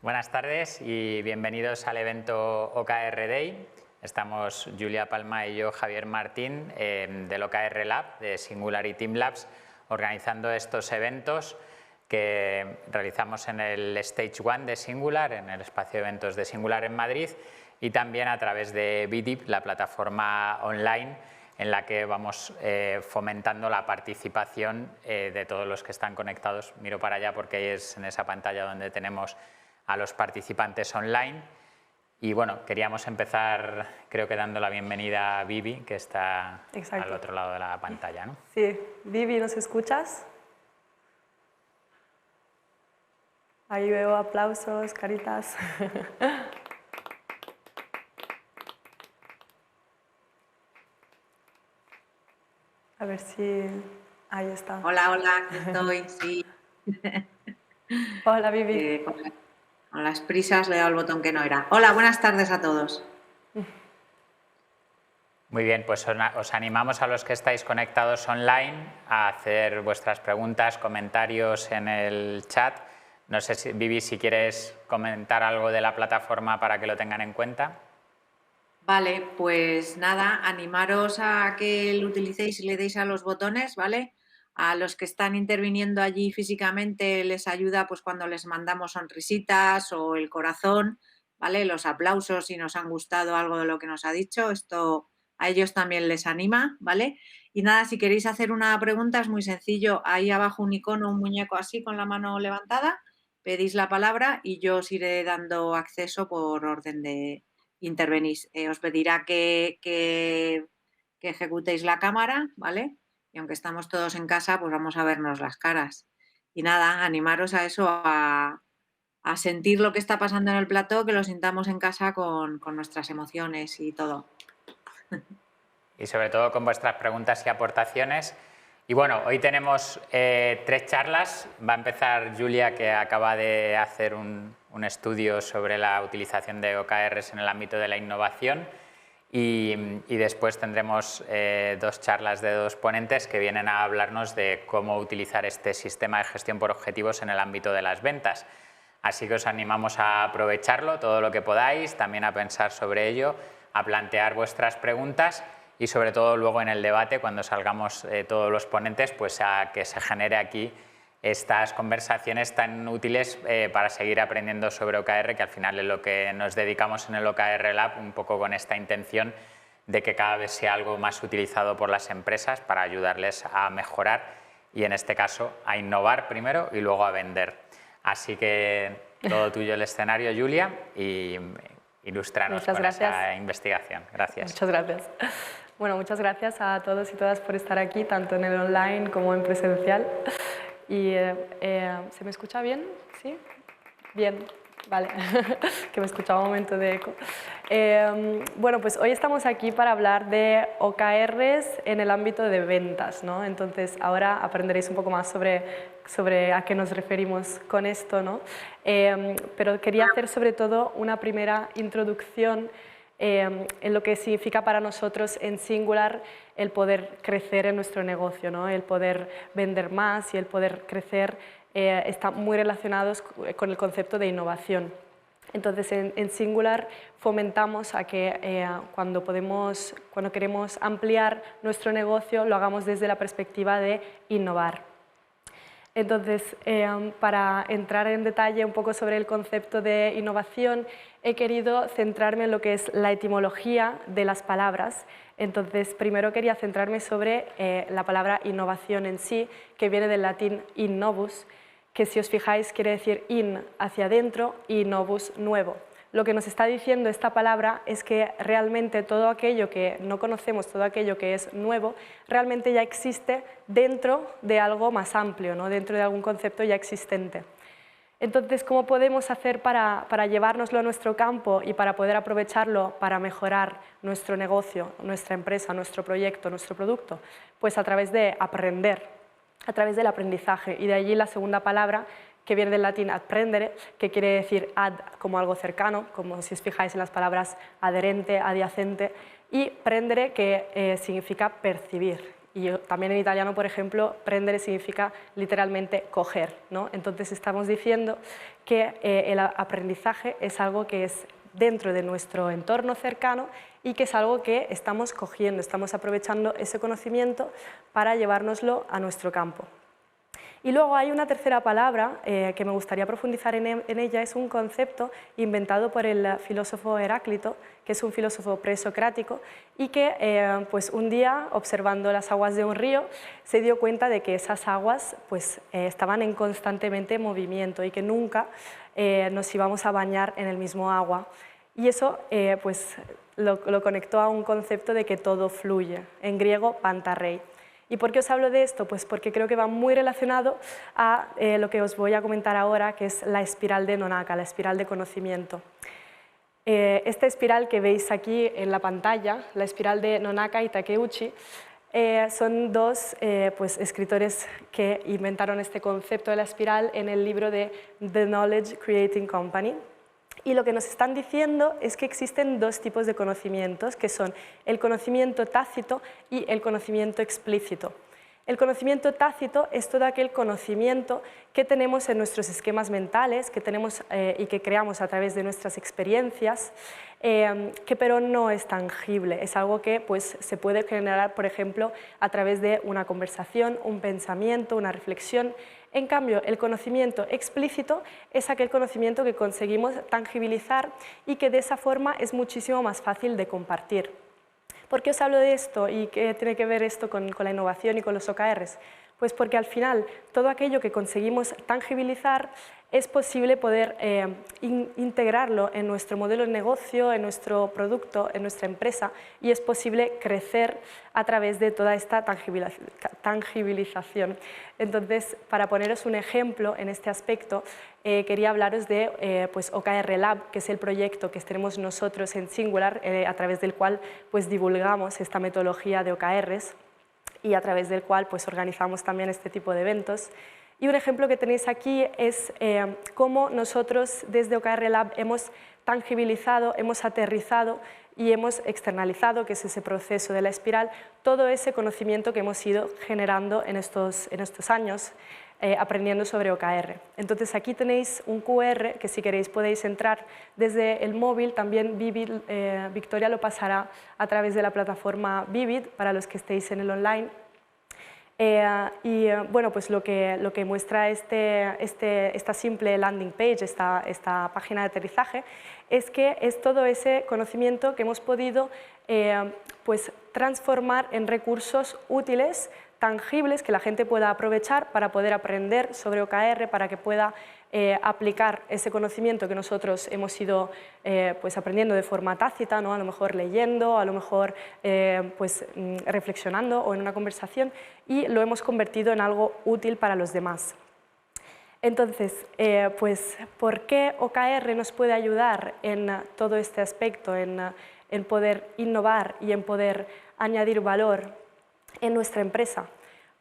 Buenas tardes y bienvenidos al evento OKR Day. Estamos Julia Palma y yo, Javier Martín, del OKR Lab, de Singularity Team Labs, organizando estos eventos que realizamos en el Stage 1 de Singular, en el espacio de eventos de Singular en Madrid, y también a través de BDIP, la plataforma online en la que vamos fomentando la participación de todos los que están conectados. Miro para allá porque es en esa pantalla donde tenemos a los participantes online. Y bueno, queríamos empezar, creo que dando la bienvenida a Vivi, que está al otro lado de la pantalla, ¿no? Sí, Vivi, ¿nos escuchas? Ahí veo aplausos, caritas. A ver si... Ahí está. Hola, hola, aquí estoy, sí. Hola, Vivi. Con las prisas le he dado el botón que no era. Hola, buenas tardes a todos. Muy bien, pues os animamos a los que estáis conectados online a hacer vuestras preguntas, comentarios en el chat. No sé, si, Vivi, si quieres comentar algo de la plataforma para que lo tengan en cuenta. Vale, pues nada, animaros a que lo utilicéis y le deis a los botones, ¿vale? A los que están interviniendo allí físicamente les ayuda pues cuando les mandamos sonrisitas o el corazón, ¿vale? Los aplausos si nos han gustado algo de lo que nos ha dicho, esto a ellos también les anima, ¿vale? Y nada, si queréis hacer una pregunta es muy sencillo, ahí abajo un icono, un muñeco así con la mano levantada, pedís la palabra y yo os iré dando acceso por orden de intervenís. Os pedirá que ejecutéis la cámara, ¿vale? Y aunque estamos todos en casa, pues vamos a vernos las caras. Y nada, animaros a eso, a sentir lo que está pasando en el plató, que lo sintamos en casa con nuestras emociones y todo. Y sobre todo con vuestras preguntas y aportaciones. Y bueno, hoy tenemos 3 charlas. Va a empezar Julia, que acaba de hacer un estudio sobre la utilización de OKRs en el ámbito de la innovación. Y después tendremos 2 charlas de 2 ponentes que vienen a hablarnos de cómo utilizar este sistema de gestión por objetivos en el ámbito de las ventas. Así que os animamos a aprovecharlo todo lo que podáis, también a pensar sobre ello, a plantear vuestras preguntas y sobre todo luego en el debate, cuando salgamos todos los ponentes, pues a que se genere aquí estas conversaciones tan útiles para seguir aprendiendo sobre OKR, que al final es lo que nos dedicamos en el OKR Lab, un poco con esta intención de que cada vez sea algo más utilizado por las empresas para ayudarles a mejorar y en este caso a innovar primero y luego a vender. Así que todo tuyo el escenario, Julia, y ilústranos con esa investigación. Gracias. Muchas gracias. Bueno, muchas gracias a todos y todas por estar aquí, tanto en el online como en presencial. Y, ¿se me escucha bien? ¿Sí? Bien, vale, que me escuchaba un momento de eco. Bueno, pues hoy estamos aquí para hablar de OKRs en el ámbito de ventas, ¿no? Entonces ahora aprenderéis un poco más sobre a qué nos referimos con esto, ¿no? Pero quería hacer sobre todo una primera introducción en lo que significa para nosotros en Singular el poder crecer en nuestro negocio, ¿no? El poder vender más y el poder crecer están muy relacionados con el concepto de innovación. Entonces en Singular fomentamos a que cuando queremos ampliar nuestro negocio lo hagamos desde la perspectiva de innovar. Entonces, para entrar en detalle un poco sobre el concepto de innovación, he querido centrarme en lo que es la etimología de las palabras. Entonces, primero quería centrarme sobre la palabra innovación en sí, que viene del latín innovus, que si os fijáis quiere decir in, hacia adentro, y novus, nuevo. Lo que nos está diciendo esta palabra es que realmente todo aquello que no conocemos, todo aquello que es nuevo, realmente ya existe dentro de algo más amplio, ¿no? Dentro de algún concepto ya existente. Entonces, ¿cómo podemos hacer para llevárnoslo a nuestro campo y para poder aprovecharlo para mejorar nuestro negocio, nuestra empresa, nuestro proyecto, nuestro producto? Pues a través de aprender, a través del aprendizaje, y de allí la segunda palabra, que viene del latín adprendere, que quiere decir ad como algo cercano, como si os fijáis en las palabras adherente, adyacente, y prendere, que significa percibir. Y también en italiano, por ejemplo, prendere significa literalmente coger, ¿no? Entonces estamos diciendo que el aprendizaje es algo que es dentro de nuestro entorno cercano y que es algo que estamos cogiendo, estamos aprovechando ese conocimiento para llevárnoslo a nuestro campo. Y luego hay una tercera palabra que me gustaría profundizar en ella, es un concepto inventado por el filósofo Heráclito, que es un filósofo presocrático y que pues un día, observando las aguas de un río, se dio cuenta de que esas aguas pues, estaban en constantemente movimiento y que nunca nos íbamos a bañar en el mismo agua. Y eso pues, lo conectó a un concepto de que todo fluye, en griego pantarrei. ¿Y por qué os hablo de esto? Pues porque creo que va muy relacionado a lo que os voy a comentar ahora, que es la espiral de Nonaka, la espiral de conocimiento. Esta espiral que veis aquí en la pantalla, la espiral de Nonaka y Takeuchi, son dos pues, escritores que inventaron este concepto de la espiral en el libro de The Knowledge Creating Company. Y lo que nos están diciendo es que existen dos tipos de conocimientos, que son el conocimiento tácito y el conocimiento explícito. El conocimiento tácito es todo aquel conocimiento que tenemos en nuestros esquemas mentales, que tenemos y que creamos a través de nuestras experiencias, que pero no es tangible, es algo que pues, se puede generar, por ejemplo, a través de una conversación, un pensamiento, una reflexión. En cambio, el conocimiento explícito es aquel conocimiento que conseguimos tangibilizar y que de esa forma es muchísimo más fácil de compartir. ¿Por qué os hablo de esto y qué tiene que ver esto con la innovación y con los OKRs? Pues porque al final todo aquello que conseguimos tangibilizar es posible poder integrarlo en nuestro modelo de negocio, en nuestro producto, en nuestra empresa, y es posible crecer a través de toda esta tangibilización. Entonces, para poneros un ejemplo en este aspecto, quería hablaros de pues OKR Lab, que es el proyecto que tenemos nosotros en Singular, a través del cual pues, divulgamos esta metodología de OKRs y a través del cual pues, organizamos también este tipo de eventos. Y un ejemplo que tenéis aquí es cómo nosotros desde OKR Lab hemos tangibilizado, hemos aterrizado y hemos externalizado, que es ese proceso de la espiral, todo ese conocimiento que hemos ido generando en estos años aprendiendo sobre OKR. Entonces aquí tenéis un QR que si queréis podéis entrar desde el móvil, también Vivid, Victoria lo pasará a través de la plataforma Vivid para los que estéis en el online. Bueno, pues lo que muestra esta simple landing page, esta página de aterrizaje, es que es todo ese conocimiento que hemos podido pues, transformar en recursos útiles, tangibles, que la gente pueda aprovechar para poder aprender sobre OKR, para que pueda aplicar ese conocimiento que nosotros hemos ido pues aprendiendo de forma tácita, ¿no? A lo mejor leyendo, a lo mejor pues, reflexionando o en una conversación, y lo hemos convertido en algo útil para los demás. Entonces, pues, ¿por qué OKR nos puede ayudar en todo este aspecto, en poder innovar y en poder añadir valor en nuestra empresa?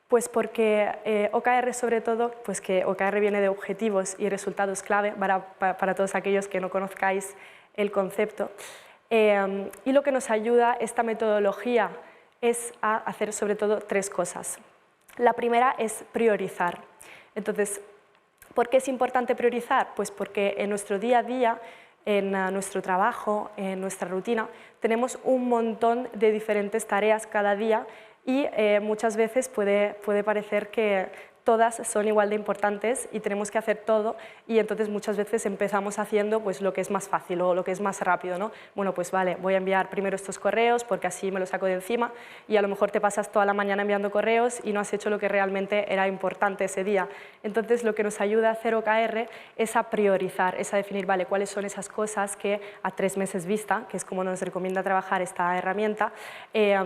Pues porque OKR, sobre todo, pues que OKR viene de objetivos y resultados clave para todos aquellos que no conozcáis el concepto. Y lo que nos ayuda esta metodología es a hacer sobre todo tres cosas. La primera es priorizar. Entonces, ¿por qué es importante priorizar? Pues porque en nuestro día a día, en nuestro trabajo, en nuestra rutina, tenemos un montón de diferentes tareas cada día y muchas veces puede parecer que todas son igual de importantes y tenemos que hacer todo, y entonces muchas veces empezamos haciendo pues, lo que es más fácil o lo que es más rápido, ¿no? Bueno, pues vale, voy a enviar primero estos correos porque así me los saco de encima, y a lo mejor te pasas toda la mañana enviando correos y no has hecho lo que realmente era importante ese día. Entonces lo que nos ayuda a hacer OKR es a priorizar, es a definir, vale, cuáles son esas cosas que a 3 meses vista, que es como nos recomienda trabajar esta herramienta,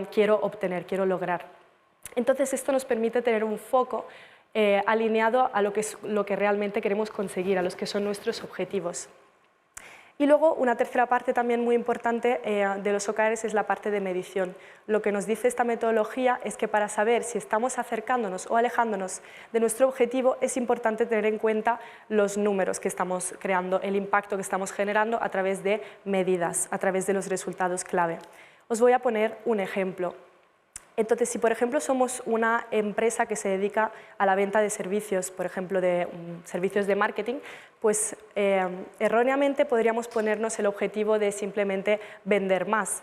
quiero obtener, quiero lograr. Entonces esto nos permite tener un foco alineado a lo que realmente queremos conseguir, a los que son nuestros objetivos. Y luego una tercera parte también muy importante de los OKRs es la parte de medición. Lo que nos dice esta metodología es que para saber si estamos acercándonos o alejándonos de nuestro objetivo es importante tener en cuenta los números que estamos creando, el impacto que estamos generando a través de medidas, a través de los resultados clave. Os voy a poner un ejemplo. Entonces, si por ejemplo somos una empresa que se dedica a la venta de servicios, por ejemplo de servicios de marketing, pues erróneamente podríamos ponernos el objetivo de simplemente vender más.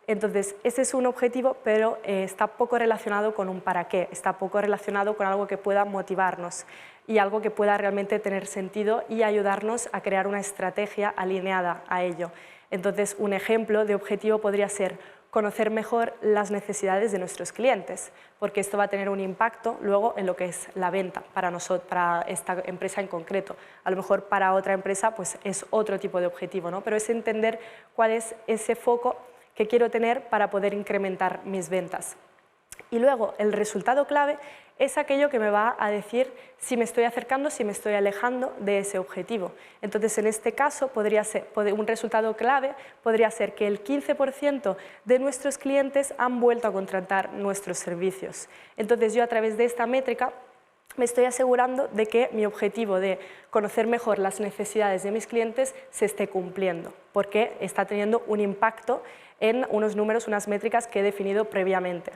Entonces, ese es un objetivo, pero está poco relacionado con un para qué, está poco relacionado con algo que pueda motivarnos y algo que pueda realmente tener sentido y ayudarnos a crear una estrategia alineada a ello. Entonces, un ejemplo de objetivo podría ser conocer mejor las necesidades de nuestros clientes, porque esto va a tener un impacto luego en lo que es la venta para nosotros, para esta empresa en concreto. A lo mejor para otra empresa pues es otro tipo de objetivo, ¿no? Pero es entender cuál es ese foco que quiero tener para poder incrementar mis ventas. Y luego el resultado clave es aquello que me va a decir si me estoy acercando, si me estoy alejando de ese objetivo. Entonces, en este caso, un resultado clave podría ser que el 15% de nuestros clientes han vuelto a contratar nuestros servicios. Entonces, yo a través de esta métrica me estoy asegurando de que mi objetivo de conocer mejor las necesidades de mis clientes se esté cumpliendo, porque está teniendo un impacto en unos números, unas métricas que he definido previamente.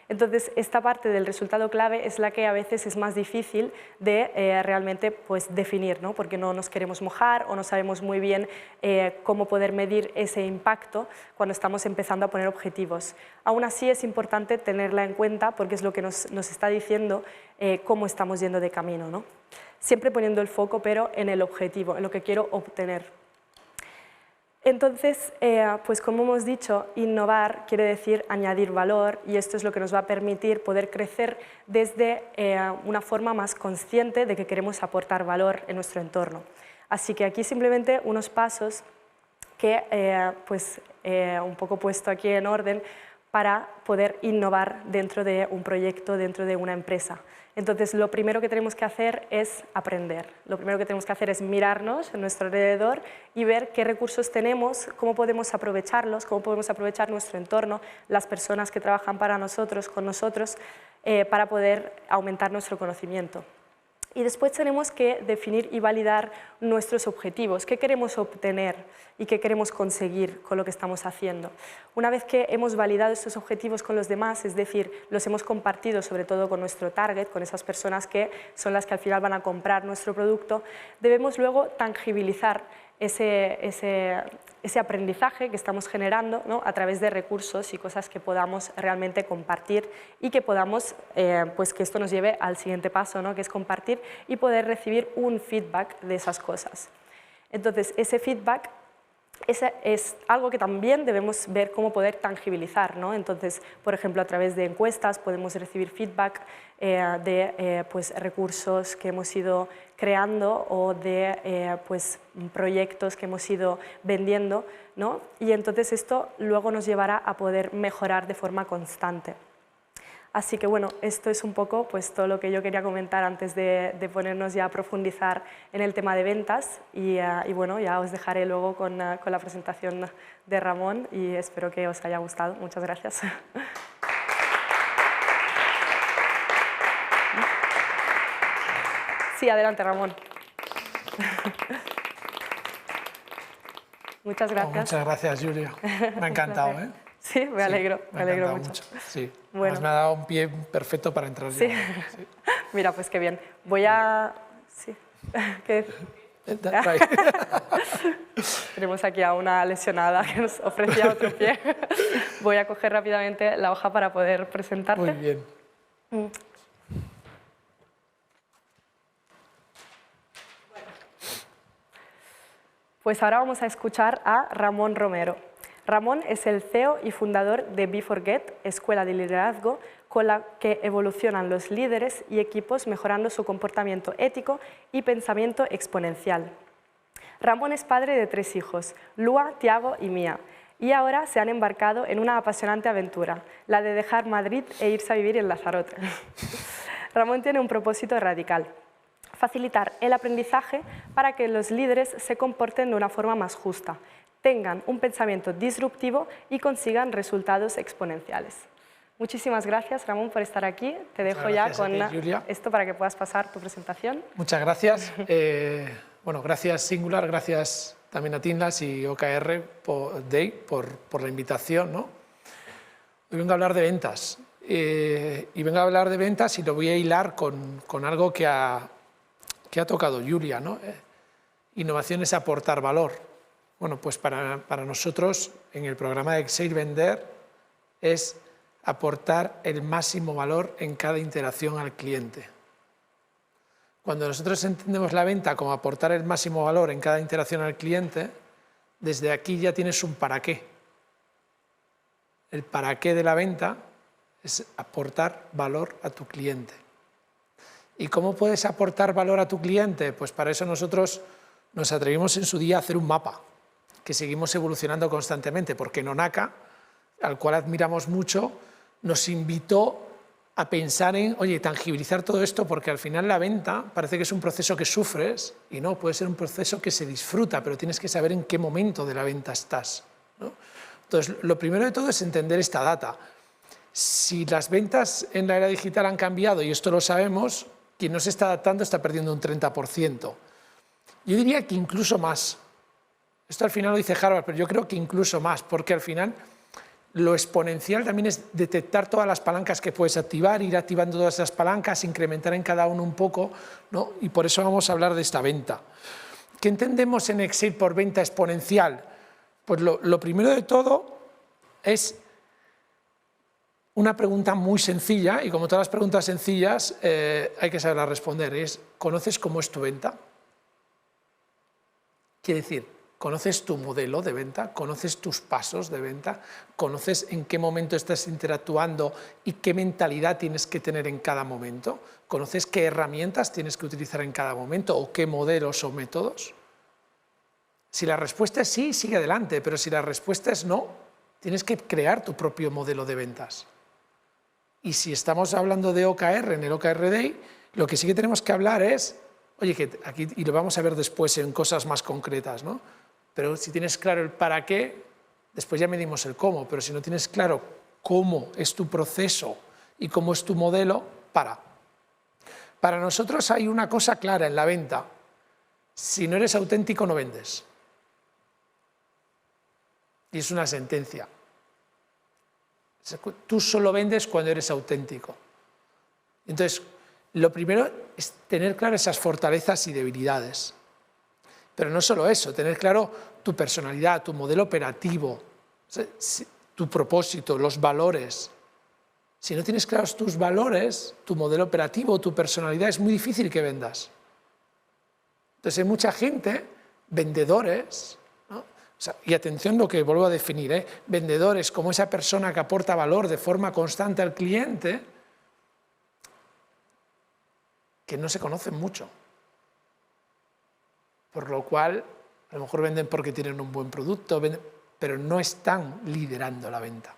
Entonces, esta parte del resultado clave es la que a veces es más difícil de realmente pues, definir, ¿no? Porque no nos queremos mojar o no sabemos muy bien cómo poder medir ese impacto cuando estamos empezando a poner objetivos. Aún así es importante tenerla en cuenta porque es lo que nos está diciendo cómo estamos yendo de camino, ¿no? Siempre poniendo el foco, pero en el objetivo, en lo que quiero obtener. Entonces, pues como hemos dicho, innovar quiere decir añadir valor y esto es lo que nos va a permitir poder crecer desde una forma más consciente de que queremos aportar valor en nuestro entorno. Así que aquí simplemente unos pasos que un poco puesto aquí en orden para poder innovar dentro de un proyecto, dentro de una empresa. Entonces, lo primero que tenemos que hacer es aprender. Lo primero que tenemos que hacer es mirarnos en nuestro alrededor y ver qué recursos tenemos, cómo podemos aprovecharlos, cómo podemos aprovechar nuestro entorno, las personas que trabajan para nosotros, con nosotros, para poder aumentar nuestro conocimiento. Y después tenemos que definir y validar nuestros objetivos, qué queremos obtener y qué queremos conseguir con lo que estamos haciendo. Una vez que hemos validado estos objetivos con los demás, es decir, los hemos compartido sobre todo con nuestro target, con esas personas que son las que al final van a comprar nuestro producto, debemos luego tangibilizar ese aprendizaje que estamos generando, ¿no? A través de recursos y cosas que podamos realmente compartir y que podamos, pues que esto nos lleve al siguiente paso, ¿no? Que es compartir y poder recibir un feedback de esas cosas. Entonces, ese feedback es algo que también debemos ver cómo poder tangibilizar, ¿no? Entonces, por ejemplo, a través de encuestas podemos recibir feedback de pues, recursos que hemos ido creando o de pues, proyectos que hemos ido vendiendo, ¿no? Y entonces esto luego nos llevará a poder mejorar de forma constante. Así que bueno, esto es un poco pues, todo lo que yo quería comentar antes de ponernos ya a profundizar en el tema de ventas y bueno, ya os dejaré luego con la presentación de Ramón y espero que os haya gustado. Muchas gracias. Sí, adelante Ramón. Muchas gracias. Muchas gracias, Julia. Me ha encantado, ¿eh? Sí, me alegro mucho. Sí, bueno. Me ha dado un pie perfecto para entrar. Sí. Ya. Sí. Mira, pues qué bien. Voy a... Sí. ¿Qué? Tenemos aquí a una lesionada que nos ofrecía otro pie. Voy a coger rápidamente la hoja para poder presentarte. Muy bien. Pues ahora vamos a escuchar a Ramón Romero. Ramón es el CEO y fundador de Be4Get, escuela de liderazgo con la que evolucionan los líderes y equipos mejorando su comportamiento ético y pensamiento exponencial. Ramón es padre de 3 hijos, Lua, Tiago y Mía, y ahora se han embarcado en una apasionante aventura, la de dejar Madrid e irse a vivir en Lanzarote. Ramón tiene un propósito radical: facilitar el aprendizaje para que los líderes se comporten de una forma más justa, tengan un pensamiento disruptivo y consigan resultados exponenciales. Muchísimas gracias, Ramón, por estar aquí. Te dejo ya con esto para que puedas pasar tu presentación. Muchas gracias. Bueno, gracias Singular, gracias también a Tinlas y OKR por la invitación, ¿no? Hoy vengo a hablar de ventas y vengo a hablar de ventas y lo voy a hilar con algo que ha tocado Julia, ¿no? Innovación es aportar valor. Bueno, pues para nosotros en el programa de Excel Vender es aportar el máximo valor en cada interacción al cliente. Cuando nosotros entendemos la venta como aportar el máximo valor en cada interacción al cliente, desde aquí ya tienes un para qué. El para qué de la venta es aportar valor a tu cliente. ¿Y cómo puedes aportar valor a tu cliente? Pues para eso nosotros nos atrevimos en su día a hacer un mapa, que seguimos evolucionando constantemente, porque Nonaka, al cual admiramos mucho, nos invitó a pensar en, oye, tangibilizar todo esto, porque al final la venta parece que es un proceso que sufres, y no, puede ser un proceso que se disfruta, pero tienes que saber en qué momento de la venta estás, ¿no? Entonces, lo primero de todo es entender esta data. Si las ventas en la era digital han cambiado, y esto lo sabemos, quien no se está adaptando está perdiendo un 30%. Yo diría que incluso más. Esto al final lo dice Harvard, pero yo creo que incluso más, porque al final lo exponencial también es detectar todas las palancas que puedes activar, ir activando todas esas palancas, incrementar en cada uno un poco, ¿no? Y por eso vamos a hablar de esta venta. ¿Qué entendemos en Excel por venta exponencial? Pues lo primero de todo es una pregunta muy sencilla, y como todas las preguntas sencillas hay que saberla responder, es ¿conoces cómo es tu venta? Quiere decir, ¿conoces tu modelo de venta? ¿Conoces tus pasos de venta? ¿Conoces en qué momento estás interactuando y qué mentalidad tienes que tener en cada momento? ¿Conoces qué herramientas tienes que utilizar en cada momento o qué modelos o métodos? Si la respuesta es sí, sigue adelante, pero si la respuesta es no, tienes que crear tu propio modelo de ventas. Y si estamos hablando de OKR, en el OKR Day, lo que sí que tenemos que hablar es, oye, que aquí, y lo vamos a ver después en cosas más concretas, ¿no? Pero si tienes claro el para qué, después ya medimos el cómo, pero si no tienes claro cómo es tu proceso y cómo es tu modelo, para. Para nosotros hay una cosa clara en la venta. Si no eres auténtico, no vendes. Y es una sentencia. Tú solo vendes cuando eres auténtico. Entonces, lo primero es tener claro esas fortalezas y debilidades. Pero no solo eso, tener claro tu personalidad, tu modelo operativo, tu propósito, los valores. Si no tienes claros tus valores, tu modelo operativo, tu personalidad, es muy difícil que vendas. Entonces hay mucha gente, vendedores, ¿no? O sea, y atención lo que vuelvo a definir, vendedores como esa persona que aporta valor de forma constante al cliente, que no se conocen mucho. Por lo cual, a lo mejor venden porque tienen un buen producto, pero no están liderando la venta.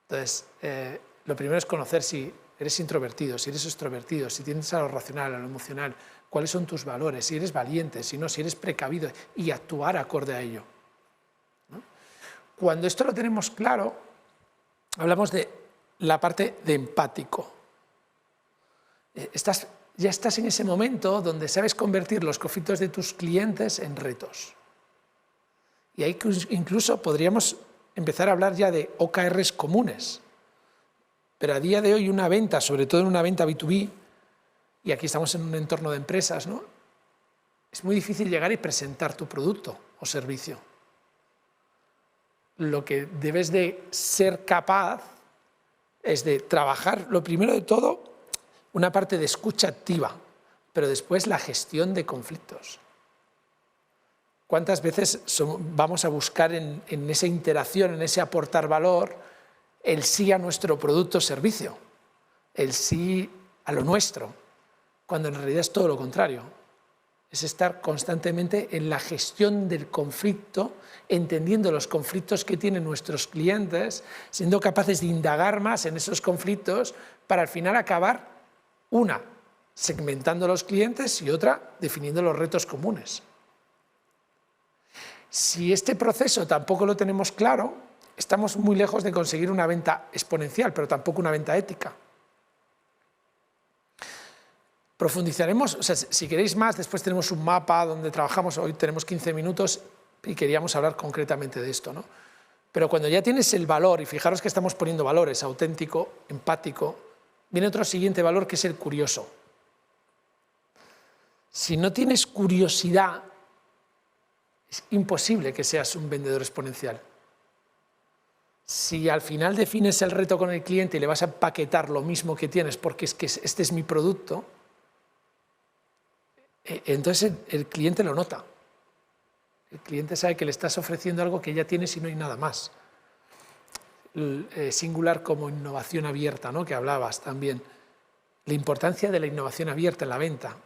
Entonces, lo primero es conocer si eres introvertido, si eres extrovertido, si tienes a lo racional, a lo emocional, cuáles son tus valores, si eres valiente, si no, si eres precavido, y actuar acorde a ello, ¿no? Cuando esto lo tenemos claro, hablamos de la parte de empático. Ya estás en ese momento donde sabes convertir los conflictos de tus clientes en retos. Y ahí incluso podríamos empezar a hablar ya de OKRs comunes. Pero a día de hoy una venta, sobre todo en una venta B2B, y aquí estamos en un entorno de empresas, ¿no? Es muy difícil llegar y presentar tu producto o servicio. Lo que debes de ser capaz es de trabajar, lo primero de todo, una parte de escucha activa, pero después la gestión de conflictos. ¿Cuántas veces vamos a buscar en esa interacción, en ese aportar valor, el sí a nuestro producto o servicio, el sí a lo nuestro, cuando en realidad es todo lo contrario? Es estar constantemente en la gestión del conflicto, entendiendo los conflictos que tienen nuestros clientes, siendo capaces de indagar más en esos conflictos para al final acabar, una, segmentando los clientes y otra, definiendo los retos comunes. Si este proceso tampoco lo tenemos claro, estamos muy lejos de conseguir una venta exponencial, pero tampoco una venta ética. Profundizaremos, o sea, si queréis más, después tenemos un mapa donde trabajamos, hoy tenemos 15 minutos y queríamos hablar concretamente de esto, ¿no? Pero cuando ya tienes el valor, y fijaros que estamos poniendo valores, auténtico, empático, viene otro siguiente valor que es el curioso. Si no tienes curiosidad, es imposible que seas un vendedor exponencial. Si al final defines el reto con el cliente y le vas a empaquetar lo mismo que tienes porque es que este es mi producto, entonces el cliente lo nota. El cliente sabe que le estás ofreciendo algo que ya tienes y no hay nada más. Singular como innovación abierta, ¿no?, que hablabas también. La importancia de la innovación abierta en la venta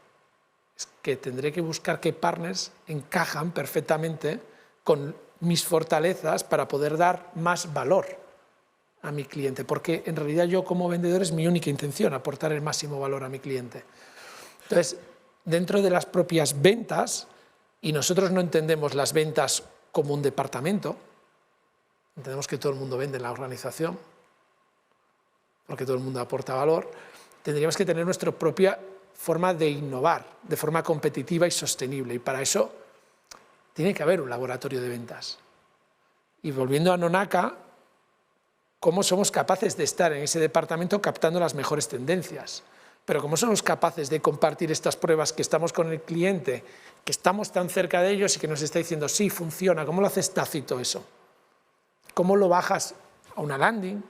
es que tendré que buscar qué partners encajan perfectamente con mis fortalezas para poder dar más valor a mi cliente, porque en realidad yo como vendedor es mi única intención, aportar el máximo valor a mi cliente. Entonces, dentro de las propias ventas, y nosotros no entendemos las ventas como un departamento, entendemos que todo el mundo vende en la organización, porque todo el mundo aporta valor, tendríamos que tener nuestra propia forma de innovar, de forma competitiva y sostenible, y para eso tiene que haber un laboratorio de ventas. Y volviendo a Nonaka, ¿cómo somos capaces de estar en ese departamento captando las mejores tendencias? Pero ¿cómo somos capaces de compartir estas pruebas que estamos con el cliente, que estamos tan cerca de ellos y que nos está diciendo, sí, funciona? ¿Cómo lo haces tácito eso? ¿Cómo lo bajas a una landing?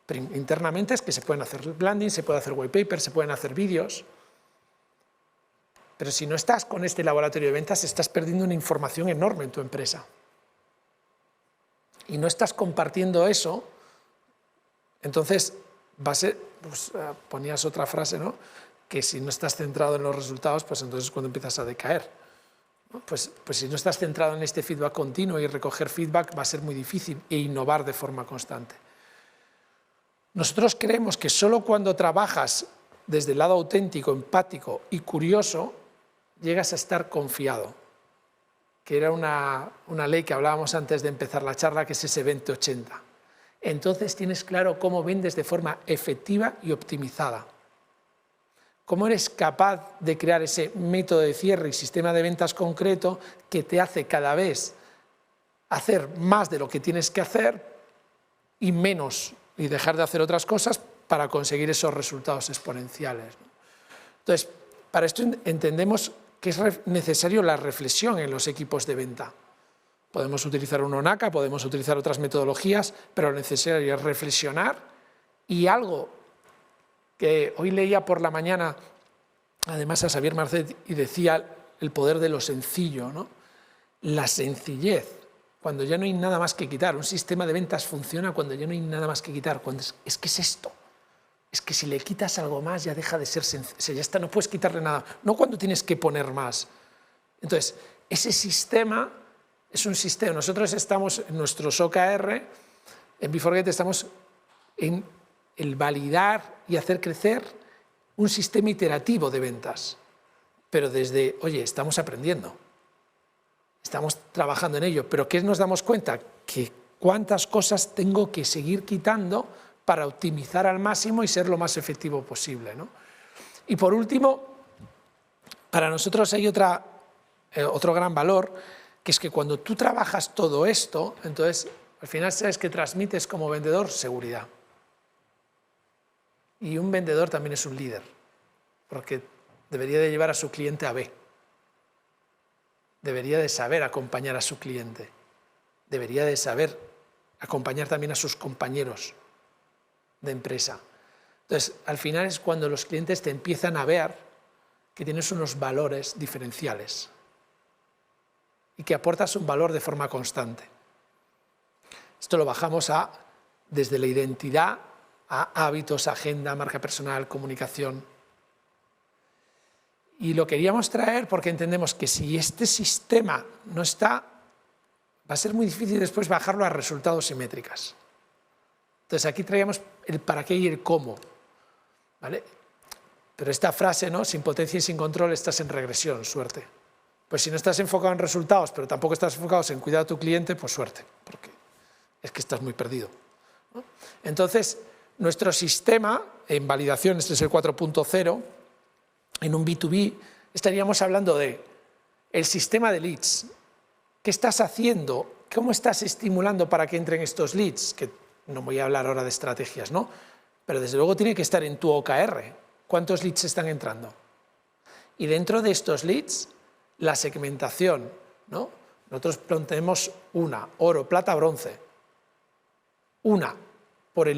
Internamente es que se pueden hacer landing, se puede hacer white paper, se pueden hacer vídeos. Pero si no estás con este laboratorio de ventas, estás perdiendo una información enorme en tu empresa. Y no estás compartiendo eso, entonces va a ser, pues, ponías otra frase, ¿no?, que si no estás centrado en los resultados, pues entonces es cuando empiezas a decaer, ¿no? Pues si no estás centrado en este feedback continuo y recoger feedback, va a ser muy difícil e innovar de forma constante. Nosotros creemos que solo cuando trabajas desde el lado auténtico, empático y curioso, llegas a estar confiado, que era una ley que hablábamos antes de empezar la charla, que es ese 20-80. Entonces tienes claro cómo vendes de forma efectiva y optimizada. Cómo eres capaz de crear ese método de cierre y sistema de ventas concreto que te hace cada vez hacer más de lo que tienes que hacer y menos, y dejar de hacer otras cosas para conseguir esos resultados exponenciales, ¿no? Entonces, para esto entendemos que es necesario la reflexión en los equipos de venta. Podemos utilizar un Nonaka, podemos utilizar otras metodologías, pero lo necesario es reflexionar. Y algo que hoy leía por la mañana, además a Xavier Marcet, y decía el poder de lo sencillo, ¿no? La sencillez, cuando ya no hay nada más que quitar. Un sistema de ventas funciona cuando ya no hay nada más que quitar. Cuando es que es esto. Es que si le quitas algo más ya deja de ser sencillo, ya está, no puedes quitarle nada, no cuando tienes que poner más. Entonces, ese sistema es un sistema, nosotros estamos en nuestros OKR, en BeForget estamos en el validar y hacer crecer un sistema iterativo de ventas, pero desde, oye, estamos aprendiendo, estamos trabajando en ello, pero ¿qué nos damos cuenta? Que cuántas cosas tengo que seguir quitando para optimizar al máximo y ser lo más efectivo posible, ¿no? Y por último, para nosotros hay otro gran valor, que es que cuando tú trabajas todo esto, entonces al final sabes que transmites como vendedor seguridad. Y un vendedor también es un líder, porque debería de llevar a su cliente a B. Debería de saber acompañar a su cliente. Debería de saber acompañar también a sus compañeros de empresa. Entonces, al final es cuando los clientes te empiezan a ver que tienes unos valores diferenciales y que aportas un valor de forma constante. Esto lo bajamos desde la identidad a hábitos, agenda, marca personal, comunicación. Y lo queríamos traer porque entendemos que si este sistema no está, va a ser muy difícil después bajarlo a resultados y métricas. Entonces aquí traíamos el para qué y el cómo, ¿vale? Pero esta frase, ¿no?, sin potencia y sin control estás en regresión, suerte. Pues si no estás enfocado en resultados, pero tampoco estás enfocado en cuidar a tu cliente, pues suerte, porque es que estás muy perdido, ¿no? Entonces, nuestro sistema en validación, este es el 4.0, en un B2B estaríamos hablando de el sistema de leads, ¿Qué estás haciendo? ¿Cómo estás estimulando para que entren estos leads? Que no voy a hablar ahora de estrategias, ¿no? Pero desde luego tiene que estar en tu OKR. ¿Cuántos leads están entrando? Y dentro de estos leads, la segmentación, ¿no? Nosotros tenemos una, oro, plata, bronce. Una, por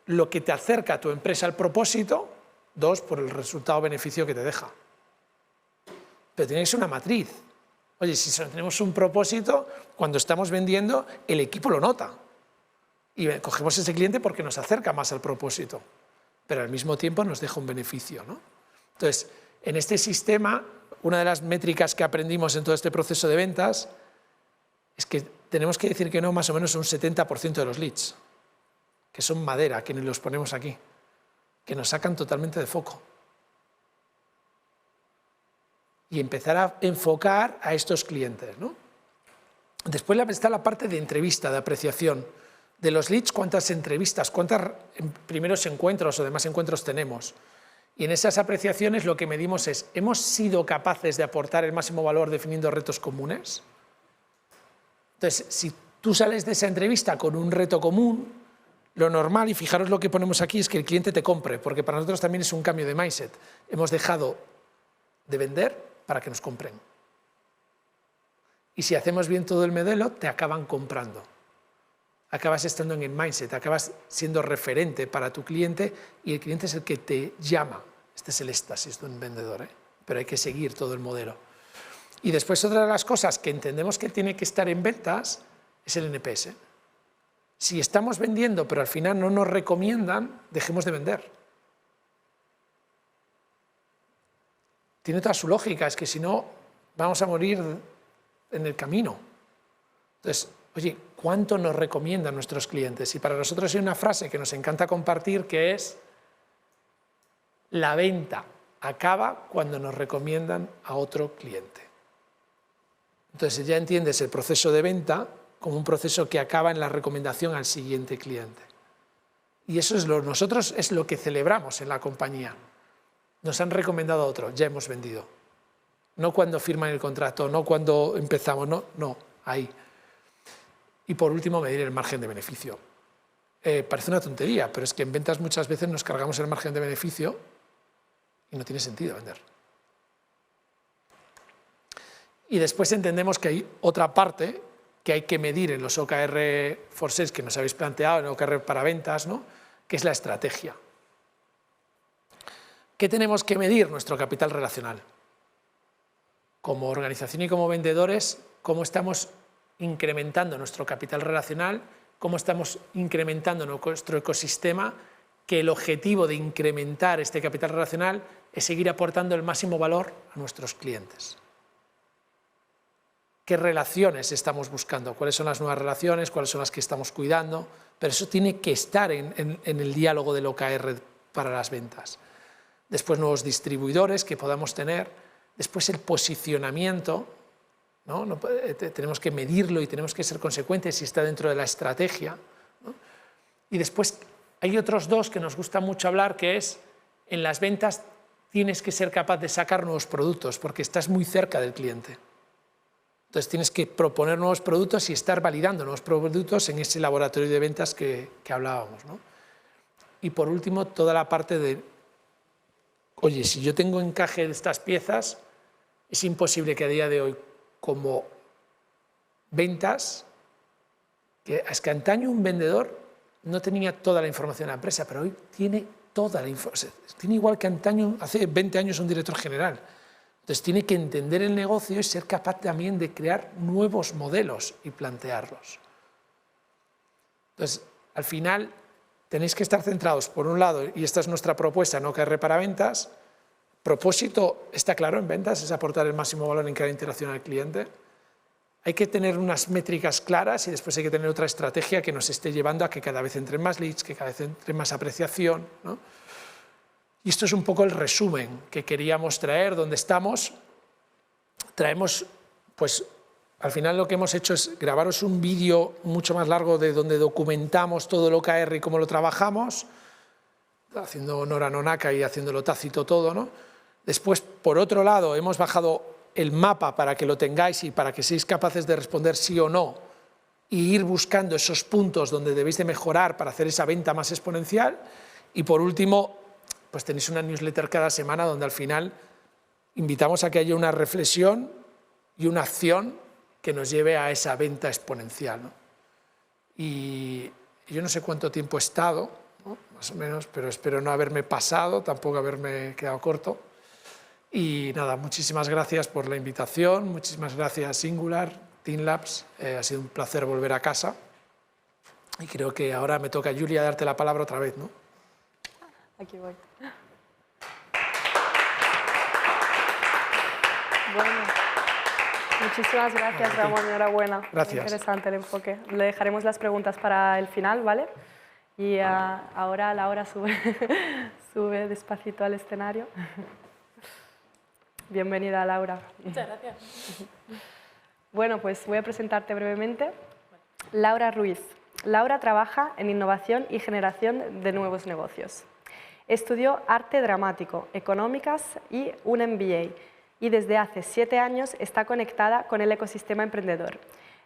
lo que te acerca a tu empresa al propósito. Dos, por el resultado o beneficio que te deja. Pero tiene que ser una matriz. Oye, si solo tenemos un propósito, cuando estamos vendiendo, el equipo lo nota. Y cogemos ese cliente porque nos acerca más al propósito, pero al mismo tiempo nos deja un beneficio, ¿no? Entonces, en este sistema, una de las métricas que aprendimos en todo este proceso de ventas es que tenemos que decir que no más o menos un 70% de los leads, que son madera, que ni los ponemos aquí, que nos sacan totalmente de foco. Y empezar a enfocar a estos clientes, ¿no? Después está la parte de entrevista, de apreciación. De los leads, ¿cuántas entrevistas, cuántos primeros encuentros o demás encuentros tenemos? Y en esas apreciaciones lo que medimos es, ¿hemos sido capaces de aportar el máximo valor definiendo retos comunes? Entonces, si tú sales de esa entrevista con un reto común, lo normal, y fijaros lo que ponemos aquí, es que el cliente te compre, porque para nosotros también es un cambio de mindset. Hemos dejado de vender para que nos compren. Y si hacemos bien todo el modelo, te acaban comprando. Acabas estando en el mindset, acabas siendo referente para tu cliente y el cliente es el que te llama. Este es el éxtasis de un vendedor, ¿eh? Pero hay que seguir todo el modelo. Y después otra de las cosas que entendemos que tiene que estar en ventas es el NPS. Si estamos vendiendo pero al final no nos recomiendan, dejemos de vender. Tiene toda su lógica, es que si no vamos a morir en el camino. Entonces, oye, ¿cuánto nos recomiendan nuestros clientes? Y para nosotros hay una frase que nos encanta compartir que es: la venta acaba cuando nos recomiendan a otro cliente. Entonces ya entiendes el proceso de venta como un proceso que acaba en la recomendación al siguiente cliente. Y eso es nosotros es lo que celebramos en la compañía. Nos han recomendado a otro, ya hemos vendido. No cuando firman el contrato, no cuando empezamos, no, ahí. Y por último, medir el margen de beneficio. Parece una tontería, pero es que en ventas muchas veces nos cargamos el margen de beneficio y no tiene sentido vender. Y después entendemos que hay otra parte que hay que medir en los OKR for Sales que nos habéis planteado, en OKR para ventas, ¿no? Que es la estrategia. ¿Qué tenemos que medir? Nuestro capital relacional. Como organización y como vendedores, ¿cómo estamos incrementando nuestro capital relacional? ¿Cómo estamos incrementando nuestro ecosistema? Que el objetivo de incrementar este capital relacional es seguir aportando el máximo valor a nuestros clientes. ¿Qué relaciones estamos buscando? ¿Cuáles son las nuevas relaciones? ¿Cuáles son las que estamos cuidando? Pero eso tiene que estar en el diálogo del OKR para las ventas. Después nuevos distribuidores que podamos tener. Después el posicionamiento, ¿no? Tenemos que medirlo y tenemos que ser consecuentes si está dentro de la estrategia, ¿no? Y después hay otros dos que nos gusta mucho hablar, que es en las ventas tienes que ser capaz de sacar nuevos productos porque estás muy cerca del cliente. Entonces tienes que proponer nuevos productos y estar validando nuevos productos en ese laboratorio de ventas que hablábamos, ¿no? Y por último, toda la parte de, oye, si yo tengo encaje de estas piezas, es imposible que a día de hoy, como ventas, es que antaño un vendedor no tenía toda la información de la empresa, pero hoy tiene toda la información. Tiene igual que antaño, hace 20 años un director general. Entonces tiene que entender el negocio y ser capaz también de crear nuevos modelos y plantearlos. Entonces, al final, tenéis que estar centrados, por un lado, y esta es nuestra propuesta en OKR para ventas. Propósito está claro en ventas, es aportar el máximo valor en cada interacción al cliente. Hay que tener unas métricas claras y después hay que tener otra estrategia que nos esté llevando a que cada vez entren más leads, que cada vez entre más apreciación, ¿no? Y esto es un poco el resumen que queríamos traer, donde estamos. Traemos, pues, al final lo que hemos hecho es grabaros un vídeo mucho más largo de donde documentamos todo el OKR y cómo lo trabajamos, haciendo honor a Nonaka y haciéndolo tácito todo, ¿no? Después, por otro lado, hemos bajado el mapa para que lo tengáis y para que seáis capaces de responder sí o no y ir buscando esos puntos donde debéis de mejorar para hacer esa venta más exponencial. Y por último, pues tenéis una newsletter cada semana donde al final invitamos a que haya una reflexión y una acción que nos lleve a esa venta exponencial, ¿no? Y yo no sé cuánto tiempo he estado, ¿no? Más o menos, pero espero no haberme pasado, tampoco haberme quedado corto. Y nada, muchísimas gracias por la invitación, muchísimas gracias Singular, Teamlabs, ha sido un placer volver a casa. Y creo que ahora me toca, Julia, darte la palabra otra vez, ¿no? Aquí voy. Bueno, muchísimas gracias, Ramón, enhorabuena. Gracias. Muy interesante el enfoque. Le dejaremos las preguntas para el final, ¿vale? Y ahora Laura sube despacito al escenario. Bienvenida, Laura. Muchas gracias. Bueno, pues voy a presentarte brevemente. Laura Ruiz. Laura trabaja en innovación y generación de nuevos negocios. Estudió arte dramático, económicas y un MBA. Y desde hace 7 años está conectada con el ecosistema emprendedor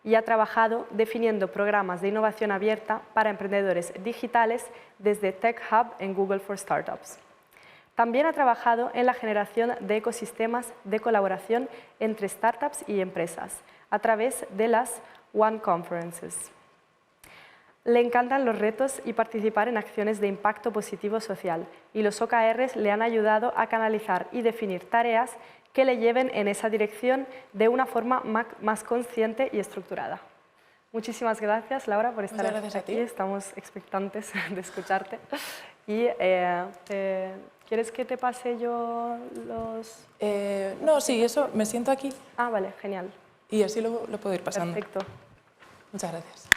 y ha trabajado definiendo programas de innovación abierta para emprendedores digitales desde Tech Hub en Google for Startups. También ha trabajado en la generación de ecosistemas de colaboración entre startups y empresas a través de las One Conferences. Le encantan los retos y participar en acciones de impacto positivo social, y los OKRs le han ayudado a canalizar y definir tareas que le lleven en esa dirección de una forma más consciente y estructurada. Muchísimas gracias, Laura, por estar aquí. Estamos expectantes de escucharte. Y, ¿quieres que te pase yo los...? No, sí, eso, me siento aquí. Ah, vale, genial. Y así lo puedo ir pasando. Perfecto. Muchas gracias.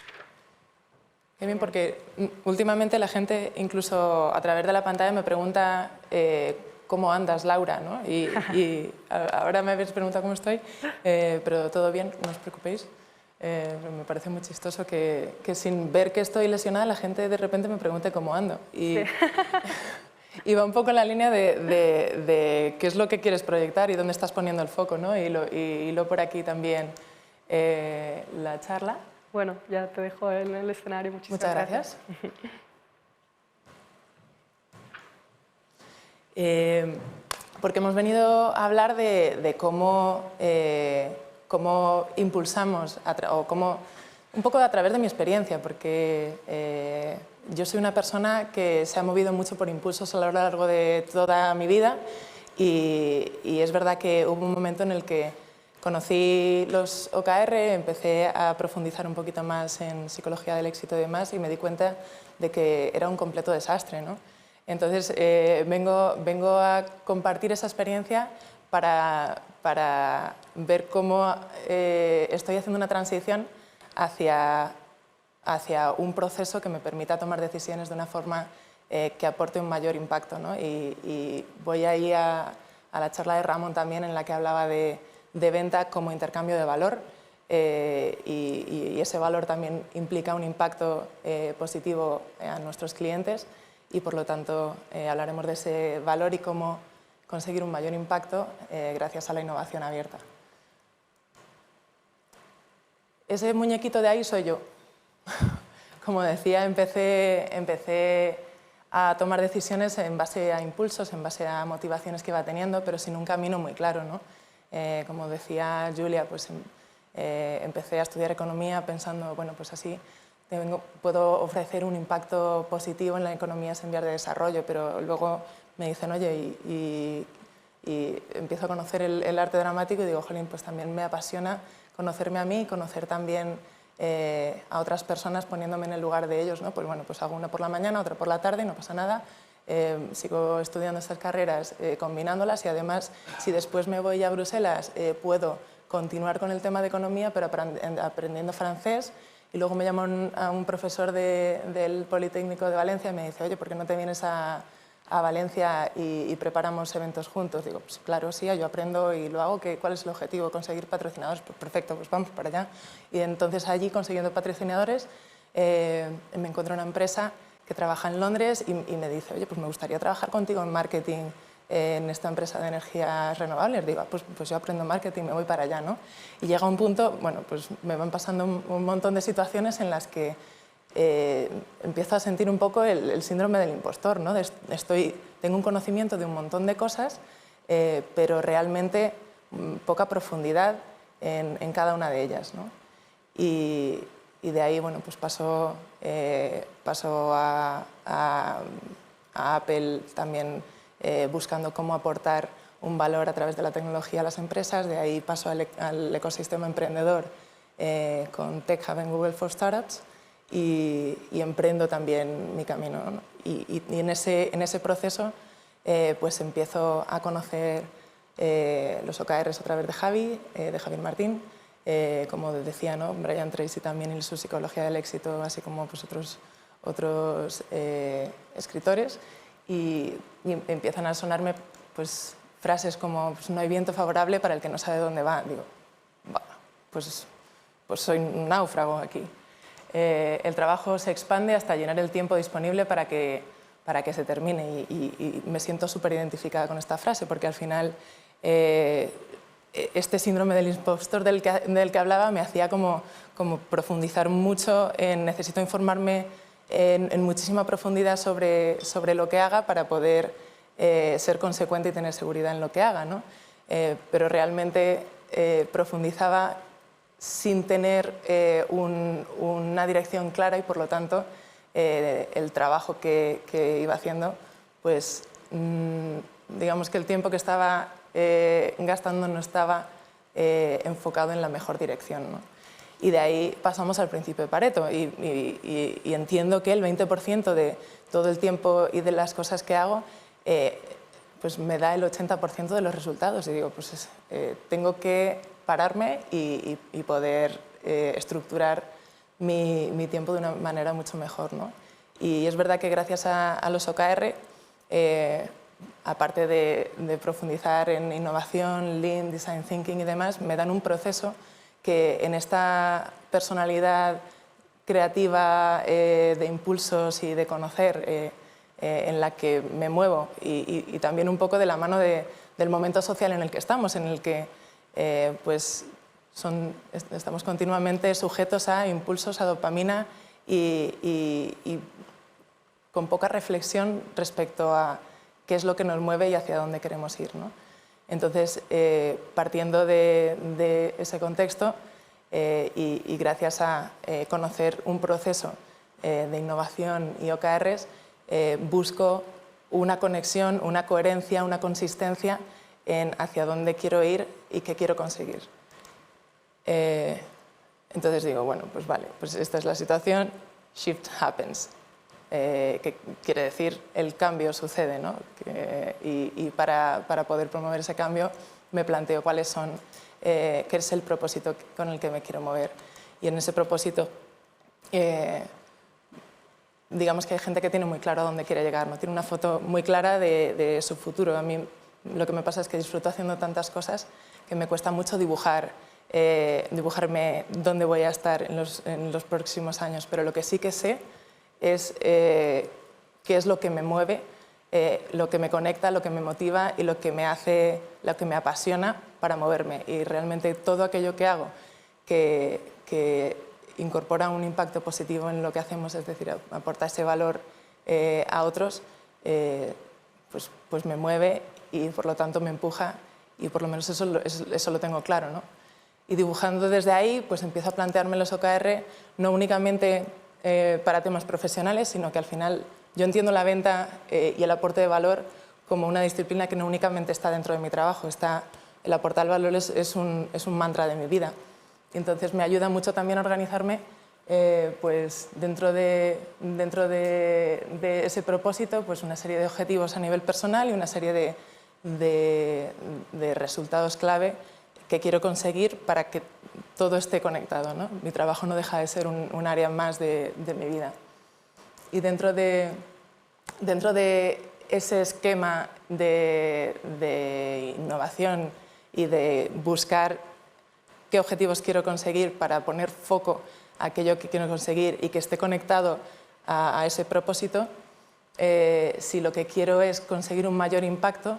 Qué bien, porque últimamente la gente, incluso a través de la pantalla, me pregunta cómo andas, Laura, ¿no? Y ahora me habéis preguntado cómo estoy, pero todo bien, no os preocupéis. Me parece muy chistoso que sin ver que estoy lesionada, la gente de repente me pregunte cómo ando. Y, sí. Y va un poco en la línea de qué es lo que quieres proyectar y dónde estás poniendo el foco, ¿no? Y lo por aquí también la charla. Bueno, ya te dejo en el escenario. Muchas gracias. Porque hemos venido a hablar de cómo impulsamos, o cómo, un poco a través de mi experiencia, porque yo soy una persona que se ha movido mucho por impulsos a lo largo de toda mi vida, y es verdad que hubo un momento en el que conocí los OKR, empecé a profundizar un poquito más en psicología del éxito y demás, y me di cuenta de que era un completo desastre, ¿no? Entonces vengo a compartir esa experiencia para ver cómo estoy haciendo una transición hacia un proceso que me permita tomar decisiones de una forma que aporte un mayor impacto, ¿no? Y voy ahí a la charla de Ramón también, en la que hablaba de venta como intercambio de valor, y ese valor también implica un impacto positivo a nuestros clientes, y por lo tanto hablaremos de ese valor y cómo conseguir un mayor impacto gracias a la innovación abierta. Ese muñequito de ahí soy yo. Como decía, empecé a tomar decisiones en base a impulsos, en base a motivaciones que iba teniendo, pero sin un camino muy claro, ¿no? Como decía Julia, pues empecé a estudiar economía pensando, bueno, pues así puedo ofrecer un impacto positivo en la economía en vías de desarrollo, pero luego me dicen, oye, y empiezo a conocer el arte dramático y digo, jolín, pues también me apasiona conocerme a mí y conocer también a otras personas poniéndome en el lugar de ellos, ¿no? Pues bueno, pues hago una por la mañana, otra por la tarde, no pasa nada. Sigo estudiando estas carreras, combinándolas, y además, si después me voy a Bruselas, puedo continuar con el tema de economía, pero aprendiendo francés. Y luego me llama a un profesor del Politécnico de Valencia y me dice, oye, ¿por qué no te vienes a Valencia y preparamos eventos juntos? Digo, pues claro, sí, yo aprendo y lo hago. ¿Cuál es el objetivo? ¿Conseguir patrocinadores? Pues perfecto, pues vamos para allá. Y entonces allí, consiguiendo patrocinadores, me encontré una empresa que trabaja en Londres y me dice, oye, pues me gustaría trabajar contigo en marketing en esta empresa de energías renovables. Digo, pues yo aprendo marketing, me voy para allá, ¿no? Y llega un punto, bueno, pues me van pasando un montón de situaciones en las que empiezo a sentir un poco el síndrome del impostor, ¿no? Tengo un conocimiento de un montón de cosas, pero realmente poca profundidad en cada una de ellas, ¿no? Y de ahí, bueno, pues paso a Apple también buscando cómo aportar un valor a través de la tecnología a las empresas. De ahí paso al ecosistema emprendedor con Tech Hub en Google for Startups y emprendo también mi camino, ¿no? Y en ese proceso pues empiezo a conocer los OKRs a través de Javier Martín, como decía, ¿no? Brian Tracy también y su psicología del éxito, así como pues, otros escritores, y empiezan a sonarme pues, frases como pues, no hay viento favorable para el que no sabe dónde va. Digo, pues soy un náufrago aquí. El trabajo se expande hasta llenar el tiempo disponible para que se termine, y me siento súper identificada con esta frase, porque al final este síndrome del impostor del que hablaba me hacía como profundizar mucho necesito informarme en muchísima profundidad sobre lo que haga para poder ser consecuente y tener seguridad en lo que haga, ¿no? Pero realmente profundizaba sin tener una dirección clara, y por lo tanto el trabajo que iba haciendo, pues digamos que el tiempo que estaba gastando no estaba enfocado en la mejor dirección, ¿no? Y de ahí pasamos al principio de Pareto, y entiendo que el 20% de todo el tiempo y de las cosas que hago pues me da el 80% de los resultados, y digo, pues tengo que pararme y poder estructurar mi tiempo de una manera mucho mejor, ¿no? Y es verdad que gracias a los OKR, aparte de profundizar en innovación, Lean, Design Thinking y demás, me dan un proceso que en esta personalidad creativa de impulsos y de conocer en la que me muevo, y también un poco de la mano del momento social en el que estamos, en el que pues estamos continuamente sujetos a impulsos, a dopamina y con poca reflexión respecto a qué es lo que nos mueve y hacia dónde queremos ir, ¿no? Entonces, partiendo de ese contexto y gracias a conocer un proceso de innovación y OKRs, busco una conexión, una coherencia, una consistencia en hacia dónde quiero ir y qué quiero conseguir. Entonces digo, bueno, pues vale, pues esta es la situación, shift happens. Que quiere decir el cambio sucede, ¿no? Y para poder promover ese cambio me planteo cuáles son, qué es el propósito con el que me quiero mover. Y en ese propósito, digamos que hay gente que tiene muy claro a dónde quiere llegar, ¿no? Tiene una foto muy clara de su futuro. A mí lo que me pasa es que disfruto haciendo tantas cosas que me cuesta mucho dibujarme dónde voy a estar en los próximos años, pero lo que sí que sé es qué es lo que me mueve, lo que me conecta, lo que me motiva y lo que me apasiona para moverme. Y realmente todo aquello que hago que incorpora un impacto positivo en lo que hacemos, es decir, aporta ese valor a otros, pues me mueve y por lo tanto me empuja, y por lo menos eso lo tengo claro, ¿no? Y dibujando desde ahí, pues empiezo a plantearme los OKR no únicamente para temas profesionales, sino que al final yo entiendo la venta y el aporte de valor como una disciplina que no únicamente está dentro de mi trabajo, el aportar valor es un mantra de mi vida. Y entonces me ayuda mucho también a organizarme pues dentro de ese propósito, pues una serie de objetivos a nivel personal y una serie de resultados clave que quiero conseguir para que todo esté conectado, ¿no? Mi trabajo no deja de ser un área más de mi vida. Y dentro de ese esquema de innovación y de buscar qué objetivos quiero conseguir para poner foco a aquello que quiero conseguir y que esté conectado a ese propósito, si lo que quiero es conseguir un mayor impacto,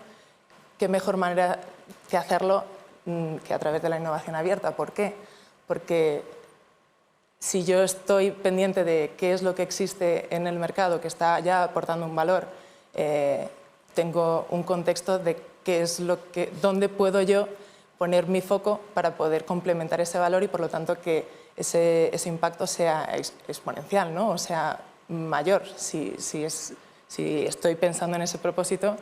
qué mejor manera que hacerlo que a través de la innovación abierta. ¿Por qué? Porque si yo estoy pendiente de qué es lo que existe en el mercado que está ya aportando un valor, tengo un contexto de qué es dónde puedo yo poner mi foco para poder complementar ese valor y por lo tanto que ese impacto sea exponencial, ¿no? O sea, mayor. Si estoy pensando en ese propósito,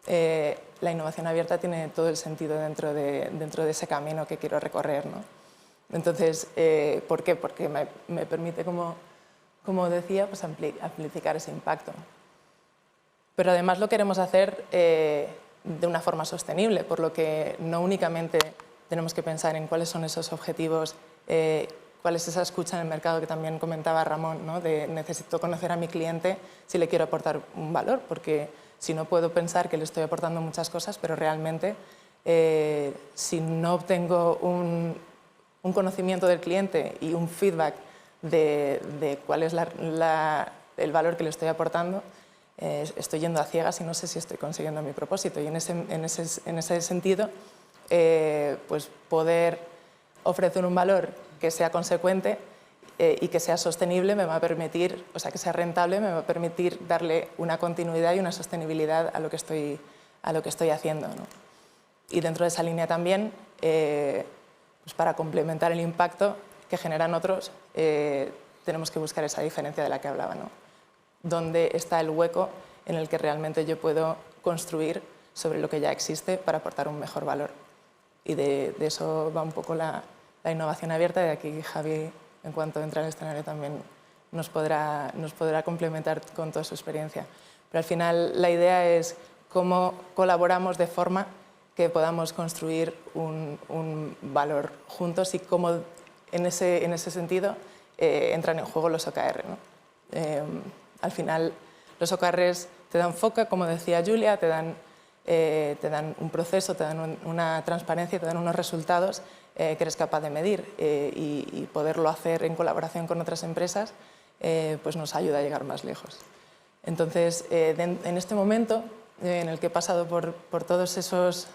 la innovación abierta tiene todo el sentido dentro de ese camino que quiero recorrer, ¿no? Entonces, ¿por qué? Porque me permite, como decía, pues amplificar ese impacto. Pero además lo queremos hacer de una forma sostenible, por lo que no únicamente tenemos que pensar en cuáles son esos objetivos, cuál es esa escucha en el mercado que también comentaba Ramón, ¿no? De necesito conocer a mi cliente si le quiero aportar un valor, porque si no puedo pensar que le estoy aportando muchas cosas, pero realmente si no obtengo un conocimiento del cliente y un feedback de cuál es el valor que le estoy aportando, estoy yendo a ciegas y no sé si estoy consiguiendo mi propósito. Y en ese sentido, pues poder ofrecer un valor que sea consecuente y que sea sostenible me va a permitir, o sea, que sea rentable, me va a permitir darle una continuidad y una sostenibilidad a lo que estoy haciendo, ¿no? Y dentro de esa línea también, pues para complementar el impacto que generan otros, tenemos que buscar esa diferencia de la que hablaba, ¿no? Dónde está el hueco en el que realmente yo puedo construir sobre lo que ya existe para aportar un mejor valor. Y de eso va un poco la innovación abierta, y de aquí Javi, en cuanto entre al escenario, también nos podrá complementar con toda su experiencia. Pero al final la idea es cómo colaboramos de forma que podamos construir un valor juntos y cómo en ese sentido entran en juego los OKR, ¿no? Al final los OKRs te dan foco, como decía Julia, te dan un proceso, te dan una transparencia, te dan unos resultados que eres capaz de medir y poderlo hacer en colaboración con otras empresas pues nos ayuda a llegar más lejos. Entonces, en este momento en el que he pasado por todos esos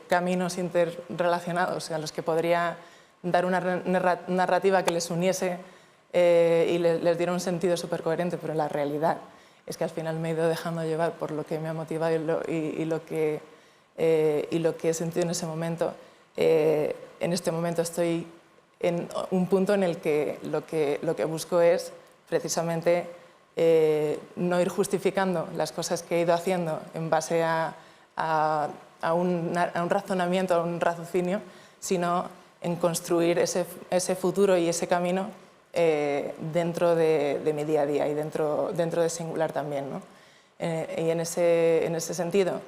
caminos interrelacionados a los que podría dar una narrativa que les uniese y les diera un sentido súper coherente, pero la realidad es que al final me he ido dejando llevar por lo que me ha motivado y lo que he sentido en ese momento. En este momento estoy en un punto en el que lo que busco es precisamente no ir justificando las cosas que he ido haciendo en base a un razonamiento, a un raciocinio, sino en construir ese futuro y ese camino dentro de mi día a día y dentro de Singular también, ¿no? Y en ese sentido,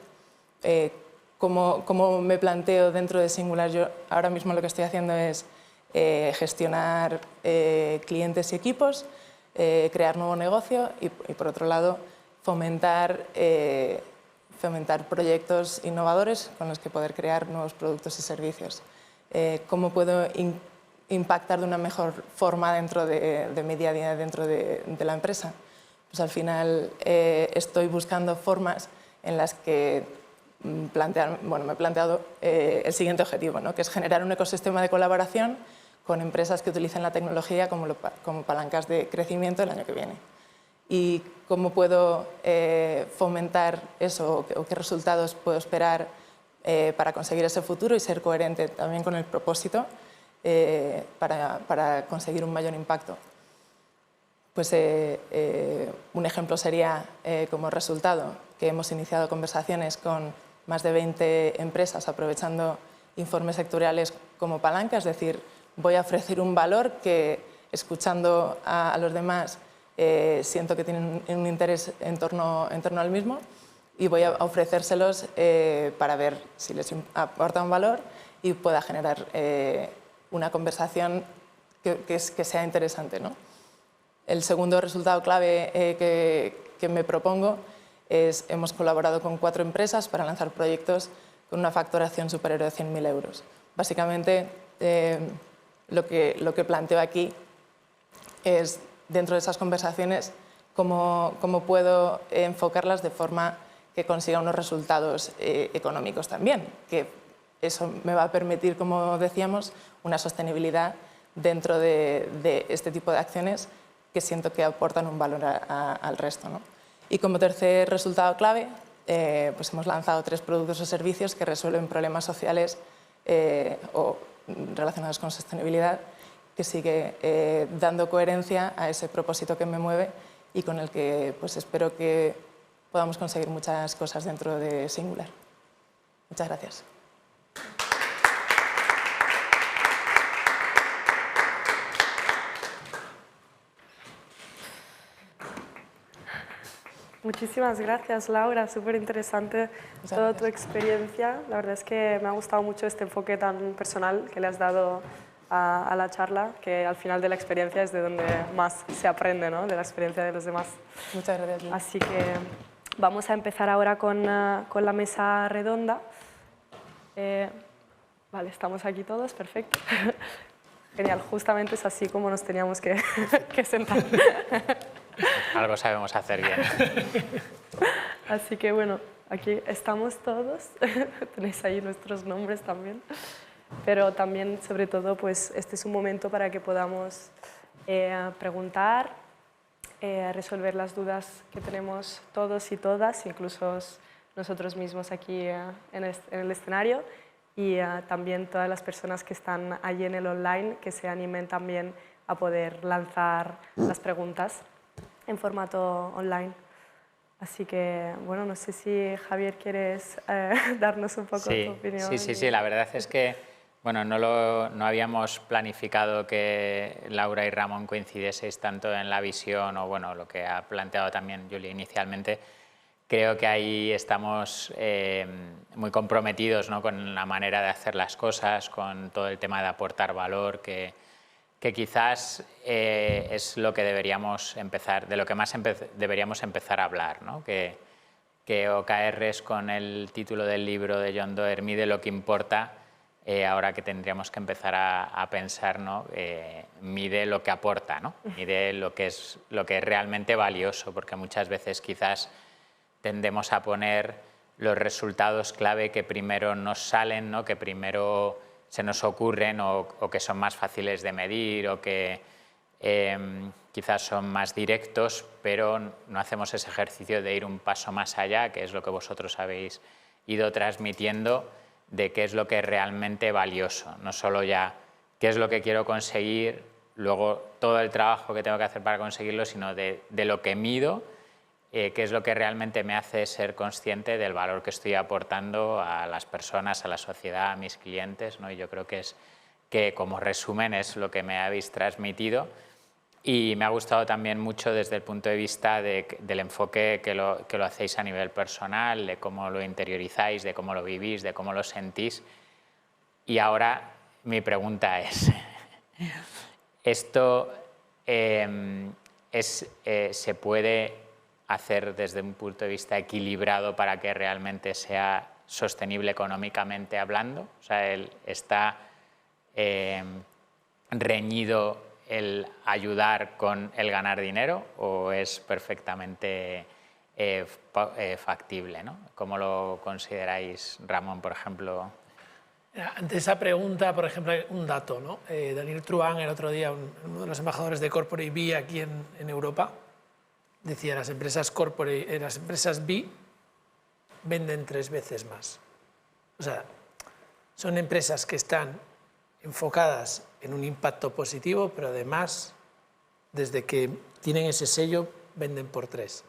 ¿cómo me planteo dentro de Singular? Yo ahora mismo lo que estoy haciendo es gestionar clientes y equipos, crear nuevo negocio y por otro lado, fomentar proyectos innovadores con los que poder crear nuevos productos y servicios. ¿Cómo puedo impactar de una mejor forma dentro de mi día a día, dentro de la empresa? Pues al final estoy buscando formas en las que me he planteado el siguiente objetivo, ¿no? Que es generar un ecosistema de colaboración con empresas que utilicen la tecnología como palancas de crecimiento el año que viene. ¿Y cómo puedo fomentar eso o qué resultados puedo esperar para conseguir ese futuro y ser coherente también con el propósito para conseguir un mayor impacto? Pues un ejemplo sería como resultado que hemos iniciado conversaciones con más de 20 empresas aprovechando informes sectoriales como palanca, es decir, voy a ofrecer un valor que escuchando a los demás siento que tienen un interés en torno al mismo y voy a ofrecérselos para ver si les aporta un valor y pueda generar una conversación que sea interesante, ¿no? El segundo resultado clave que me propongo es hemos colaborado con 4 empresas para lanzar proyectos con una facturación superior a 100.000 euros. Básicamente, lo que planteo aquí es, dentro de esas conversaciones, cómo puedo enfocarlas de forma que consiga unos resultados económicos también, que eso me va a permitir, como decíamos, una sostenibilidad dentro de este tipo de acciones que siento que aportan un valor al resto, ¿no? Y como tercer resultado clave, pues hemos lanzado 3 productos o servicios que resuelven problemas sociales o relacionados con sostenibilidad, que sigue dando coherencia a ese propósito que me mueve y con el que pues, espero que podamos conseguir muchas cosas dentro de Singular. Muchas gracias. Muchísimas gracias, Laura. Súper interesante toda tu experiencia. La verdad es que me ha gustado mucho este enfoque tan personal que le has dado a la charla, que al final de la experiencia es de donde más se aprende, ¿no? De la experiencia de los demás. Muchas gracias. Así que vamos a empezar ahora con la mesa redonda. Vale, estamos aquí todos, perfecto. Genial, justamente es así como nos teníamos que sentar. Algo sabemos hacer bien. Así que bueno, aquí estamos todos. Tenéis ahí nuestros nombres también. Pero también, sobre todo, pues este es un momento para que podamos preguntar, resolver las dudas que tenemos todos y todas, incluso nosotros mismos aquí en el escenario, y también todas las personas que están allí en el online, que se animen también a poder lanzar las preguntas en formato online. Así que, bueno, no sé si Javier quieres darnos un poco tu opinión. Sí, la verdad es que bueno, no habíamos planificado que Laura y Ramón coincideseis tanto en la visión o bueno, lo que ha planteado también Julia inicialmente. Creo que ahí estamos muy comprometidos, ¿no? Con la manera de hacer las cosas, con todo el tema de aportar valor, que quizás es lo que deberíamos empezar, de lo que más deberíamos empezar a hablar, ¿no? Que OKRs, con el título del libro de John Doerr, mide lo que importa, ahora que tendríamos que empezar a pensar, ¿no? Mide lo que aporta, ¿no? Mide lo que es realmente valioso, porque muchas veces quizás tendemos a poner los resultados clave que primero nos salen, ¿no? Que primero se nos ocurren o que son más fáciles de medir o que quizás son más directos, pero no hacemos ese ejercicio de ir un paso más allá, que es lo que vosotros habéis ido transmitiendo, de qué es lo que es realmente valioso, no solo ya qué es lo que quiero conseguir, luego todo el trabajo que tengo que hacer para conseguirlo, sino de lo que mido, qué es lo que realmente me hace ser consciente del valor que estoy aportando a las personas, a la sociedad, a mis clientes, ¿no? Y yo creo que como resumen es lo que me habéis transmitido. Y me ha gustado también mucho desde el punto de vista del enfoque que lo hacéis a nivel personal, de cómo lo interiorizáis, de cómo lo vivís, de cómo lo sentís. Y ahora mi pregunta es, ¿esto se puede hacer desde un punto de vista equilibrado para que realmente sea sostenible económicamente hablando? O sea, ¿está reñido el ayudar con el ganar dinero o es perfectamente factible, ¿no? ¿Cómo lo consideráis, Ramón, por ejemplo? Ante esa pregunta, por ejemplo, hay un dato, ¿no? Daniel Truán, el otro día, uno de los embajadores de Corporate B aquí en Europa, decía las empresas B venden 3 veces más. O sea, son empresas que están enfocadas en un impacto positivo, pero además, desde que tienen ese sello, venden por 3.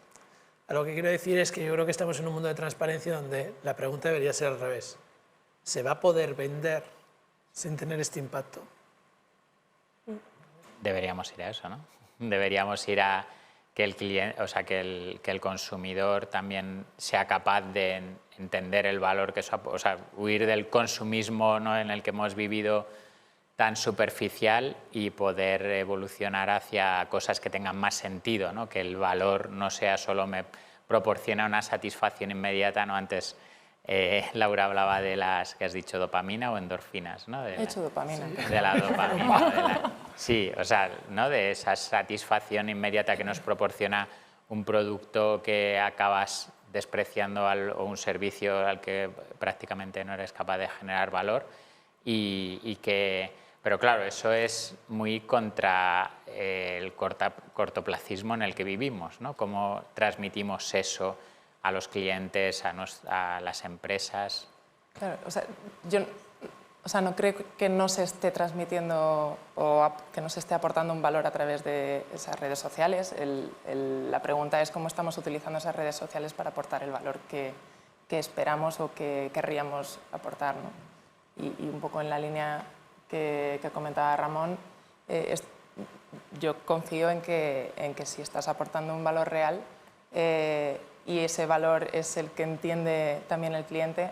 Lo que quiero decir es que yo creo que estamos en un mundo de transparencia donde la pregunta debería ser al revés. ¿Se va a poder vender sin tener este impacto? Deberíamos ir a eso, ¿no? Deberíamos ir a que el cliente, o sea, que el consumidor también sea capaz de entender el valor que eso, o sea, huir del consumismo, ¿no? En el que hemos vivido tan superficial y poder evolucionar hacia cosas que tengan más sentido, ¿no? Que el valor no sea solo me proporciona una satisfacción inmediata, ¿no? Antes Laura hablaba de las que has dicho, dopamina o endorfinas, ¿no? He hecho dopamina. De la dopamina. Sí, o sea, ¿no? De esa satisfacción inmediata que nos proporciona un producto que acabas despreciando o un servicio al que prácticamente no eres capaz de generar valor pero claro, eso es muy contra el cortoplacismo en el que vivimos, ¿no? Cómo transmitimos eso a los clientes, a las empresas. Claro, yo no creo que no se esté transmitiendo o que no se esté aportando un valor a través de esas redes sociales. La pregunta es cómo estamos utilizando esas redes sociales para aportar el valor que esperamos o que querríamos aportar, ¿no? Y un poco en la línea que comentaba Ramón, yo confío en que si estás aportando un valor real y ese valor es el que entiende también el cliente,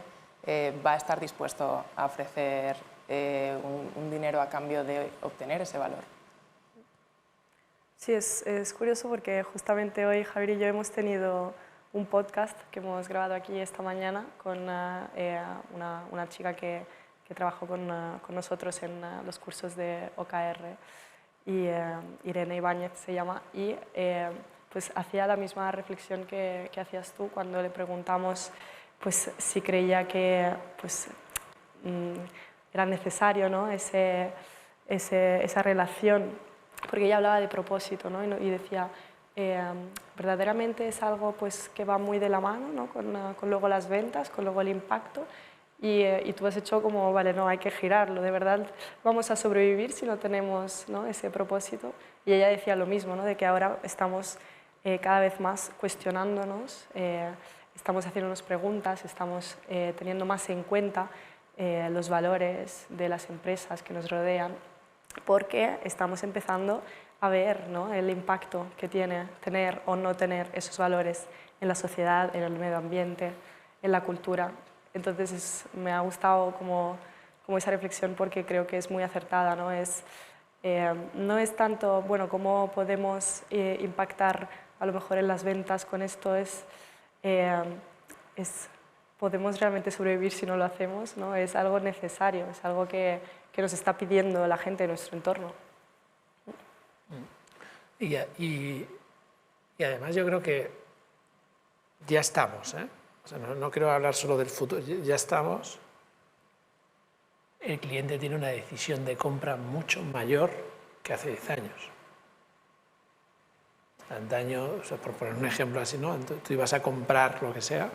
va a estar dispuesto a ofrecer un dinero a cambio de obtener ese valor. Sí, es curioso porque justamente hoy Javier y yo hemos tenido un podcast que hemos grabado aquí esta mañana con una chica que trabajó con nosotros en los cursos de OKR, y Irene Ibáñez se llama, y pues hacía la misma reflexión que hacías tú cuando le preguntamos pues si creía que pues, era necesario, ¿no? esa relación, porque ella hablaba de propósito, ¿no? Y decía, verdaderamente es algo pues, que va muy de la mano, ¿no? con luego las ventas, con luego el impacto, y tú has hecho como, vale, no, hay que girarlo, de verdad vamos a sobrevivir si no tenemos, ¿no? ese propósito. Y ella decía lo mismo, ¿no? De que ahora estamos cada vez más cuestionándonos, estamos haciéndonos preguntas, estamos teniendo más en cuenta los valores de las empresas que nos rodean, porque estamos empezando a ver, ¿no? el impacto que tiene tener o no tener esos valores en la sociedad, en el medio ambiente, en la cultura. Entonces me ha gustado como esa reflexión porque creo que es muy acertada, ¿no? No es tanto, bueno, cómo podemos impactar a lo mejor en las ventas con esto, podemos realmente sobrevivir si no lo hacemos, ¿no? Es algo necesario, es algo que nos está pidiendo la gente en nuestro entorno. Y además yo creo que ya estamos, ¿eh? O sea, no quiero hablar solo del futuro, ya estamos. El cliente tiene una decisión de compra mucho mayor que hace 10 años. Antaño, o sea, por poner un ejemplo así, ¿no? Tú ibas a comprar lo que sea,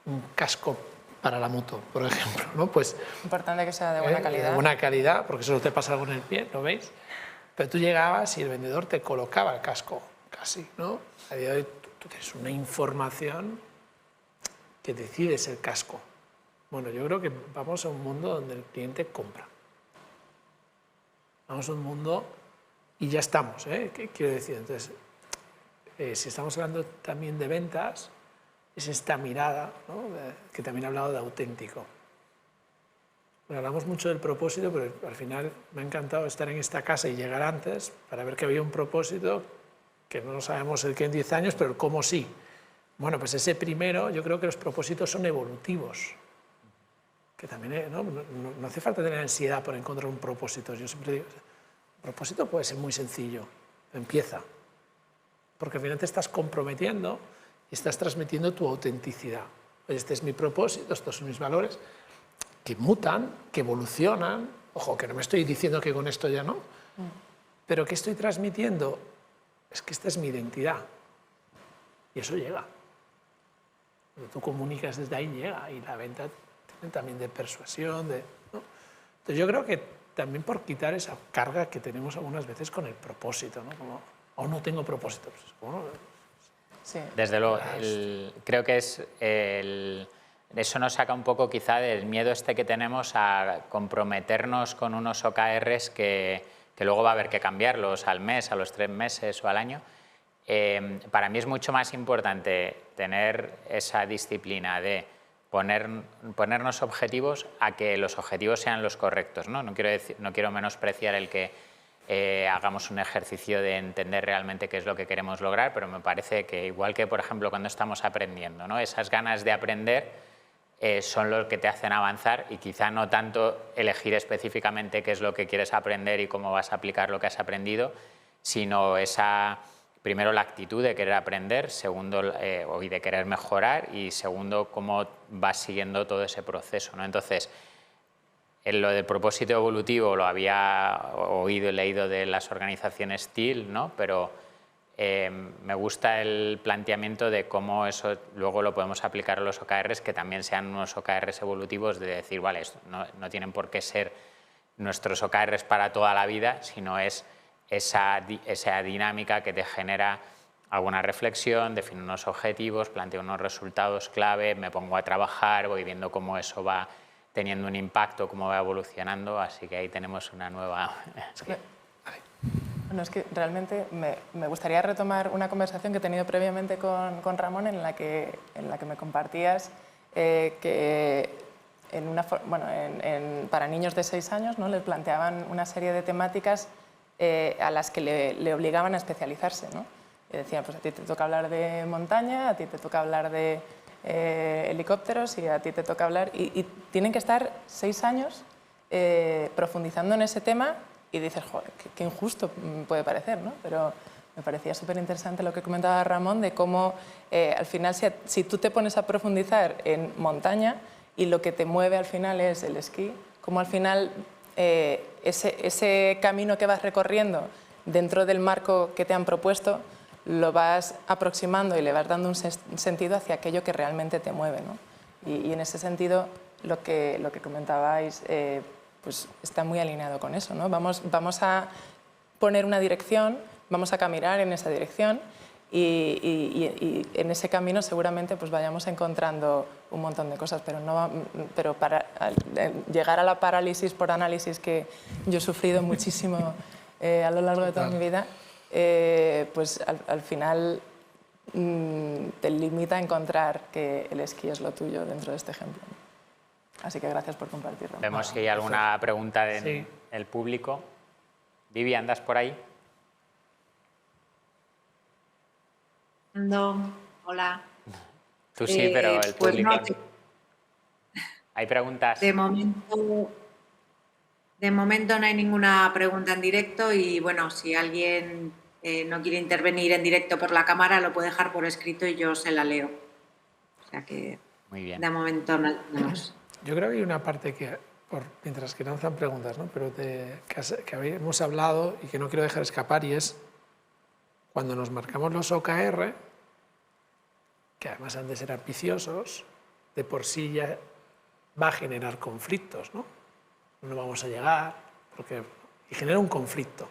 un casco para la moto, por ejemplo, ¿no? Pues, importante que sea de buena calidad. De buena calidad, porque solo te pasa algo en el pie, ¿lo veis? Pero tú llegabas y el vendedor te colocaba el casco, casi, ¿no? A día de hoy tú tienes una información que decides el casco. Bueno, yo creo que vamos a un mundo donde el cliente compra. Vamos a un mundo, y ya estamos, ¿eh? ¿Qué quiero decir? Entonces, si estamos hablando también de ventas, es esta mirada, ¿no? Que también he hablado de auténtico. Bueno, hablamos mucho del propósito, pero al final me ha encantado estar en esta casa y llegar antes para ver que había un propósito que no sabemos el qué en 10 años, pero el cómo sí. Bueno, pues ese primero, yo creo que los propósitos son evolutivos. Que también no hace falta tener ansiedad por encontrar un propósito. Yo siempre digo, el propósito puede ser muy sencillo, empieza. Porque al final te estás comprometiendo y estás transmitiendo tu autenticidad. Este es mi propósito, estos son mis valores, que mutan, que evolucionan. Ojo, que no me estoy diciendo que con esto ya no, pero que estoy transmitiendo es que esta es mi identidad. Y eso llega. Cuando tú comunicas desde ahí, llega. Y la venta tiene también de persuasión. ¿no? Entonces yo creo que también por quitar esa carga que tenemos algunas veces con el propósito, ¿no? Como, no tengo propósito. Pues, bueno, sí. Desde luego, creo que eso nos saca un poco quizá del miedo que tenemos a comprometernos con unos OKRs que luego va a haber que cambiarlos al mes, a los 3 meses o al año. Para mí es mucho más importante tener esa disciplina de ponernos objetivos a que los objetivos sean los correctos, ¿no? No quiero menospreciar el que hagamos un ejercicio de entender realmente qué es lo que queremos lograr, pero me parece que igual que, por ejemplo, cuando estamos aprendiendo, ¿no? Esas ganas de aprender son los que te hacen avanzar y quizá no tanto elegir específicamente qué es lo que quieres aprender y cómo vas a aplicar lo que has aprendido, sino esa primero, la actitud de querer aprender, segundo, y de querer mejorar, y segundo, cómo vas siguiendo todo ese proceso, ¿no? Entonces, en lo del propósito evolutivo lo había oído y leído de las organizaciones TEAL, ¿no? Pero me gusta el planteamiento de cómo eso luego lo podemos aplicar a los OKRs, que también sean unos OKRs evolutivos, de decir, vale, esto no tienen por qué ser nuestros OKRs para toda la vida, sino es esa dinámica que te genera alguna reflexión, define unos objetivos, planteo unos resultados clave, me pongo a trabajar, voy viendo cómo eso va teniendo un impacto, cómo va evolucionando, así que ahí tenemos una nueva... Bueno, es que realmente me gustaría retomar una conversación que he tenido previamente con Ramón en la que me compartías que para niños de 6 años, ¿no?, les planteaban una serie de temáticas a las que le obligaban a especializarse, ¿no? Y decían, pues a ti te toca hablar de montaña, a ti te toca hablar de helicópteros y a ti te toca hablar... Y tienen que estar 6 años profundizando en ese tema y dices, joder, qué injusto puede parecer, ¿no? Pero me parecía súper interesante lo que comentaba Ramón de cómo al final si tú te pones a profundizar en montaña y lo que te mueve al final es el esquí, como al final ese camino que vas recorriendo dentro del marco que te han propuesto lo vas aproximando y le vas dando un sentido hacia aquello que realmente te mueve, ¿no? Y en ese sentido lo que comentabais pues está muy alineado con eso, ¿no? Vamos a poner una dirección, vamos a caminar en esa dirección y en ese camino seguramente pues vayamos encontrando un montón de cosas, pero para llegar a la parálisis por análisis que yo he sufrido muchísimo a lo largo de toda mi vida, pues al final te limita a encontrar que el esquí es lo tuyo dentro de este ejemplo. Así que gracias por compartirlo. Vemos si hay alguna pregunta del público. Vivi, ¿andas por ahí? No, hola. Tú sí, pero el pues público... no, ¿Hay preguntas? de momento no hay ninguna pregunta en directo y bueno, si alguien no quiere intervenir en directo por la cámara, lo puede dejar por escrito y yo se la leo. O sea que Muy bien. de momento no tenemos. Yo creo que hay una parte que, mientras que lanzan preguntas, ¿no?, pero que habíamos hablado y que no quiero dejar escapar, y es cuando nos marcamos los OKR, que además han de ser ambiciosos, de por sí ya va a generar conflictos, ¿no? No vamos a llegar, y genera un conflicto.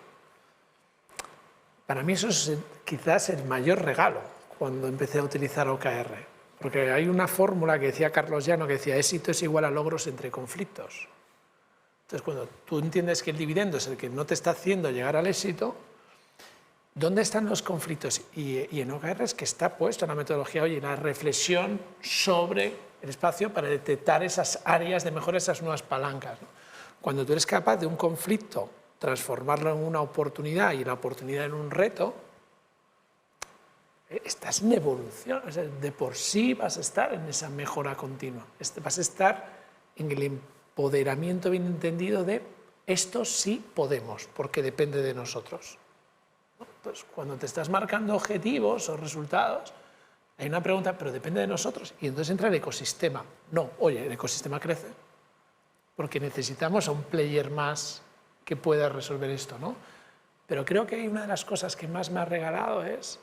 Para mí eso es quizás el mayor regalo cuando empecé a utilizar OKR. Porque hay una fórmula que decía Carlos Llano, que decía éxito es igual a logros entre conflictos. Entonces, cuando tú entiendes que el dividendo es el que no te está haciendo llegar al éxito, ¿dónde están los conflictos? Y en OKR es que está puesto en la metodología, oye, la reflexión sobre el espacio para detectar esas áreas de mejora, esas nuevas palancas, ¿no? Cuando tú eres capaz de un conflicto transformarlo en una oportunidad y la oportunidad en un reto, estás en evolución, o sea, de por sí vas a estar en esa mejora continua, vas a estar en el empoderamiento bien entendido de esto sí podemos, porque depende de nosotros. Entonces, cuando te estás marcando objetivos o resultados, hay una pregunta, pero depende de nosotros, y entonces entra el ecosistema. No, oye, el ecosistema crece, porque necesitamos a un player más que pueda resolver esto, ¿no? Pero creo que hay una de las cosas que más me ha regalado es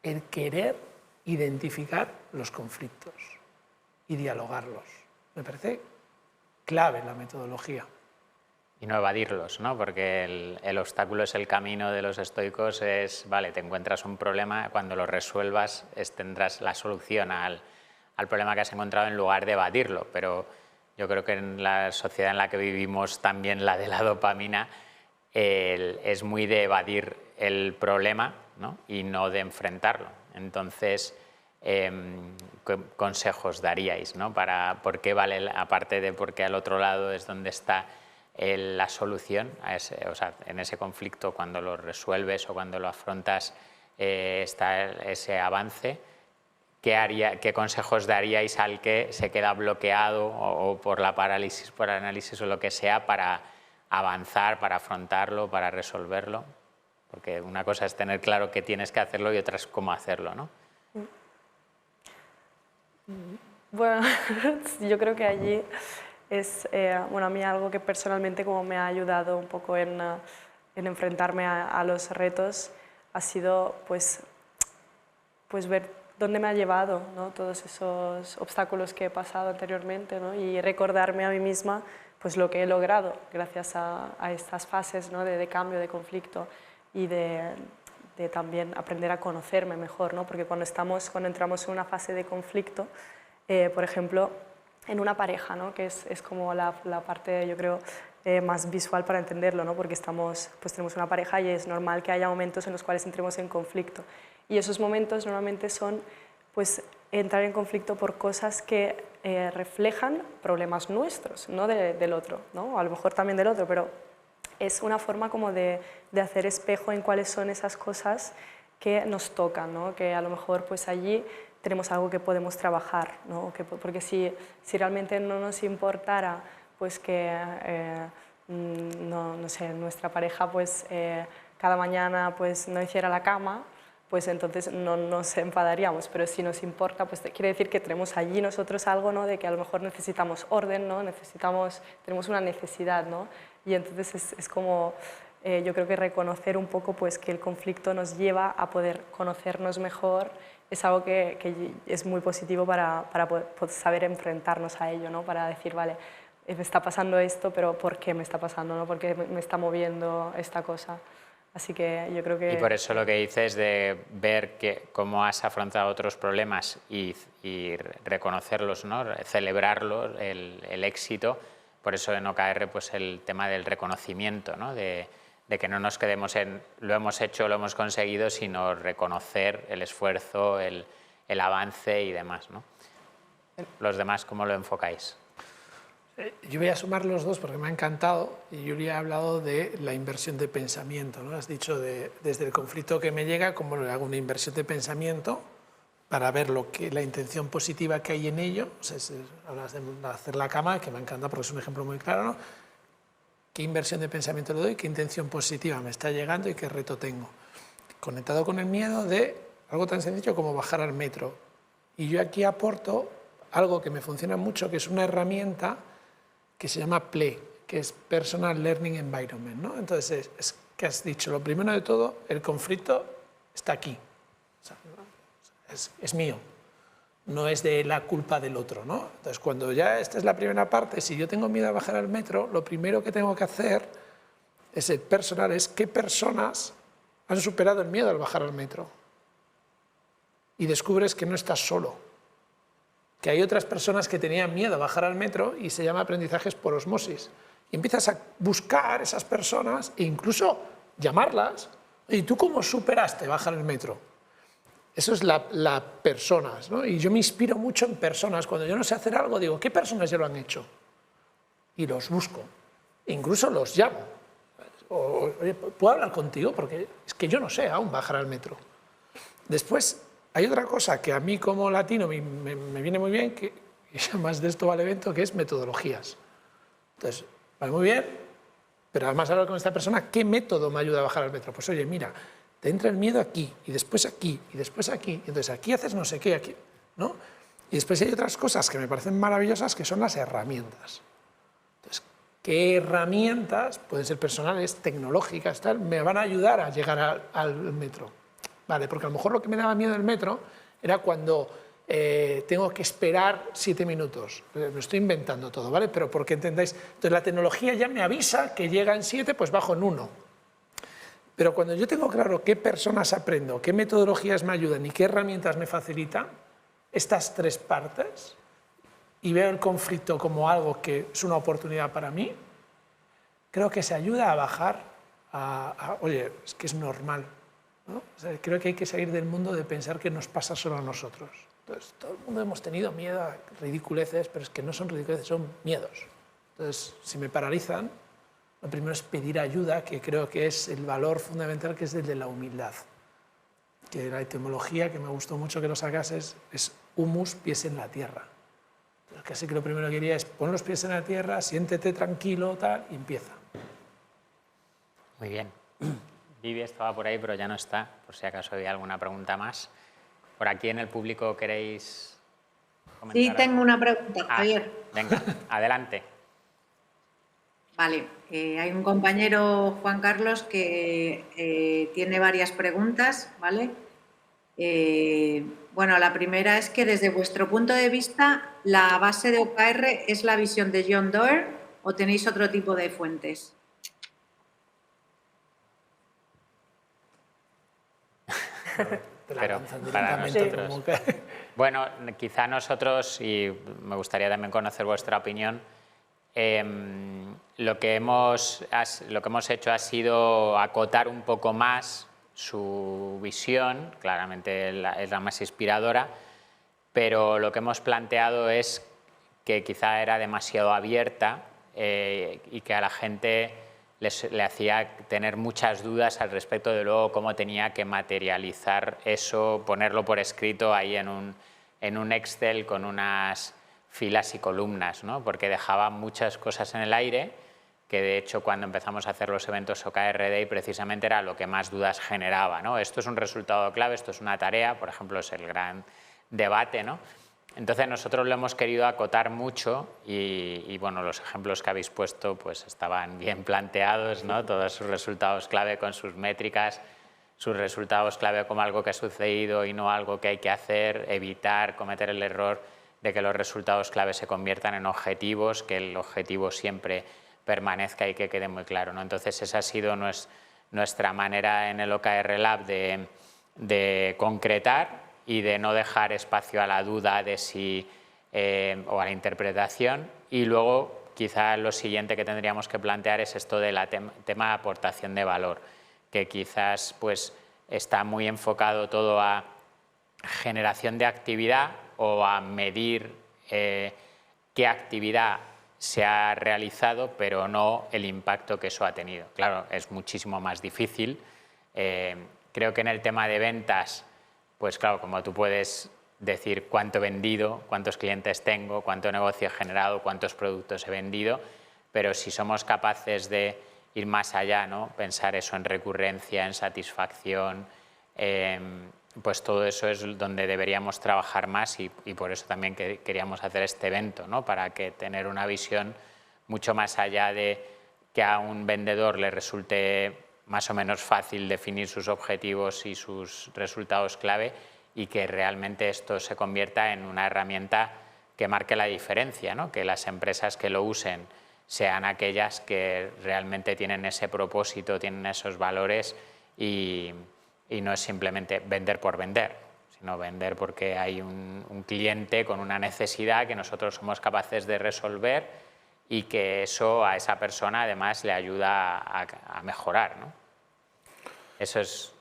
el querer identificar los conflictos y dialogarlos. Me parece clave en la metodología. Y no evadirlos, ¿no? Porque el obstáculo es el camino de los estoicos, es, vale, te encuentras un problema, cuando lo resuelvas tendrás la solución al problema que has encontrado en lugar de evadirlo. Pero yo creo que en la sociedad en la que vivimos, también la de la dopamina, es muy de evadir el problema, ¿no?, y no de enfrentarlo. Entonces, ¿qué consejos daríais, ¿no?, por qué vale, aparte de porque al otro lado es donde está la solución, o sea, en ese conflicto, cuando lo resuelves o cuando lo afrontas, está ese avance? ¿Qué consejos daríais al que se queda bloqueado o por la parálisis, por análisis o lo que sea, para avanzar, para afrontarlo, para resolverlo? Porque una cosa es tener claro que tienes que hacerlo y otra es cómo hacerlo, ¿no? Bueno, yo creo que allí es, bueno, a mí algo que personalmente como me ha ayudado un poco en enfrentarme a los retos ha sido pues ver dónde me ha llevado, ¿no? Todos esos obstáculos que he pasado anteriormente, ¿no? Y recordarme a mí misma pues lo que he logrado gracias a estas fases, ¿no? de cambio, de conflicto y de también aprender a conocerme mejor, ¿no? Porque cuando entramos en una fase de conflicto, por ejemplo, en una pareja, ¿no? Que es como la parte, yo creo, más visual para entenderlo, ¿no? Porque tenemos una pareja y es normal que haya momentos en los cuales entremos en conflicto. Y esos momentos normalmente son pues, entrar en conflicto por cosas que reflejan problemas nuestros, no del otro, ¿no? A lo mejor también del otro, pero es una forma como de hacer espejo en cuáles son esas cosas que nos tocan, ¿no? Que a lo mejor pues allí tenemos algo que podemos trabajar, ¿no? Porque si realmente no nos importara pues que no sé, nuestra pareja pues cada mañana pues no hiciera la cama, pues entonces no nos enfadaríamos, pero si nos importa, pues quiere decir que tenemos allí nosotros algo, ¿no? De que a lo mejor necesitamos orden, ¿no? Tenemos una necesidad, ¿no? Y entonces es como, yo creo que reconocer un poco pues, que el conflicto nos lleva a poder conocernos mejor, es algo que es muy positivo para poder saber enfrentarnos a ello, ¿no? Para decir, vale, me está pasando esto, pero ¿por qué me está pasando? ¿No? ¿Por qué me está moviendo esta cosa? Así que yo creo que... Y por eso lo que dices de ver cómo has afrontado otros problemas y reconocerlos, ¿no? Celebrarlos, el éxito, por eso en OKR pues el tema del reconocimiento, ¿no? De que no nos quedemos en lo hemos hecho, lo hemos conseguido, sino reconocer el esfuerzo, el avance y demás, ¿no? Los demás, ¿cómo lo enfocáis? Yo voy a sumar los dos porque me ha encantado y Julia ha hablado de la inversión de pensamiento, ¿no? Has dicho desde el conflicto que me llega, cómo le hago una inversión de pensamiento para ver la intención positiva que hay en ello. O sea, hablas de hacer la cama, que me encanta porque es un ejemplo muy claro, ¿no? ¿Qué inversión de pensamiento le doy? ¿Qué intención positiva me está llegando y qué reto tengo? Conectado con el miedo de algo tan sencillo como bajar al metro. Y yo aquí aporto algo que me funciona mucho, que es una herramienta que se llama PLE, que es Personal Learning Environment, ¿no? Entonces, es que has dicho, lo primero de todo, el conflicto está aquí. O sea, es mío, no es de la culpa del otro, ¿no? Entonces, cuando ya esta es la primera parte, si yo tengo miedo a bajar al metro, lo primero que tengo que hacer es el personal, es qué personas han superado el miedo al bajar al metro. Y descubres que no estás solo, que hay otras personas que tenían miedo a bajar al metro y se llama aprendizajes por osmosis. Y empiezas a buscar esas personas e incluso llamarlas. ¿Y tú cómo superaste bajar el metro? Eso es la personas, ¿no? Y yo me inspiro mucho en personas. Cuando yo no sé hacer algo, digo, ¿qué personas ya lo han hecho? Y los busco. E incluso los llamo. Oye, ¿puedo hablar contigo? Porque es que yo no sé aún bajar al metro. Después, hay otra cosa que a mí como latino me viene muy bien, que además de esto va al evento, que es metodologías. Entonces, vale muy bien, pero además hablar con esta persona, ¿qué método me ayuda a bajar al metro? Pues oye, mira, te entra el miedo aquí, y después aquí, y después aquí, y entonces aquí haces no sé qué, aquí, ¿no? Y después hay otras cosas que me parecen maravillosas, que son las herramientas. Entonces, ¿qué herramientas, pueden ser personales, tecnológicas, tal, me van a ayudar a llegar al metro? Vale, porque a lo mejor lo que me daba miedo del metro era cuando tengo que esperar 7 minutos. Me estoy inventando todo, ¿vale? Pero porque entendáis, entonces la tecnología ya me avisa que llega en 7, pues bajo en 1. Pero cuando yo tengo claro qué personas aprendo, qué metodologías me ayudan y qué herramientas me facilitan, estas 3 partes, y veo el conflicto como algo que es una oportunidad para mí, creo que se ayuda a bajar oye, es que es normal, ¿no? O sea, creo que hay que salir del mundo de pensar que nos pasa solo a nosotros. Entonces, todo el mundo hemos tenido miedo a ridiculeces, pero es que no son ridiculeces, son miedos. Entonces, si me paralizan, lo primero es pedir ayuda, que creo que es el valor fundamental, que es el de la humildad. Que la etimología, que me gustó mucho que lo sacases, es humus, pies en la tierra. Entonces, casi que lo primero que diría es pon los pies en la tierra, siéntete tranquilo, tal, y empieza. Muy bien. Vivi estaba por ahí, pero ya no está, por si acaso había alguna pregunta más. ¿Por aquí en el público queréis comentar Sí, algo? tengo una pregunta, Ah, Javier. venga, adelante. Vale, hay un compañero, Juan Carlos, que tiene varias preguntas, ¿vale? Bueno, la primera es que desde vuestro punto de vista, ¿la base de OKR es la visión de John Doerr o tenéis otro tipo de fuentes? Te la Pero lanzan para directamente nosotros. como que- Bueno, quizá nosotros, y me gustaría también conocer vuestra opinión, lo que hemos hecho ha sido acotar un poco más su visión, claramente es la más inspiradora, pero lo que hemos planteado es que quizá era demasiado abierta y que a la gente le hacía tener muchas dudas al respecto de luego cómo tenía que materializar eso, ponerlo por escrito ahí en un Excel con unas filas y columnas, ¿no? Porque dejaba muchas cosas en el aire, que de hecho cuando empezamos a hacer los eventos OKR Day precisamente era lo que más dudas generaba, ¿no? Esto es un resultado clave, esto es una tarea, por ejemplo, es el gran debate, ¿no? Entonces nosotros lo hemos querido acotar mucho y bueno, los ejemplos que habéis puesto pues estaban bien planteados, ¿no? Todos sus resultados clave con sus métricas, sus resultados clave como algo que ha sucedido y no algo que hay que hacer, evitar cometer el error de que los resultados clave se conviertan en objetivos, que el objetivo siempre permanezca y que quede muy claro, ¿no? Entonces esa ha sido nuestra manera en el OKR Lab de concretar y de no dejar espacio a la duda de si, o a la interpretación. Y luego, quizá lo siguiente que tendríamos que plantear es esto del tema de aportación de valor, que quizás pues, está muy enfocado todo a generación de actividad o a medir qué actividad se ha realizado, pero no el impacto que eso ha tenido. Claro, es muchísimo más difícil. Creo que en el tema de ventas, pues claro, como tú puedes decir cuánto he vendido, cuántos clientes tengo, cuánto negocio he generado, cuántos productos he vendido, pero si somos capaces de ir más allá, ¿no? Pensar eso en recurrencia, en satisfacción, pues todo eso es donde deberíamos trabajar más y por eso también queríamos hacer este evento, ¿no? Para que tener una visión mucho más allá de que a un vendedor le resulte más o menos fácil definir sus objetivos y sus resultados clave y que realmente esto se convierta en una herramienta que marque la diferencia, ¿no? Que las empresas que lo usen sean aquellas que realmente tienen ese propósito, tienen esos valores y no es simplemente vender por vender, sino vender porque hay un cliente con una necesidad que nosotros somos capaces de resolver y que eso a esa persona además le ayuda a mejorar, ¿no? Eso es...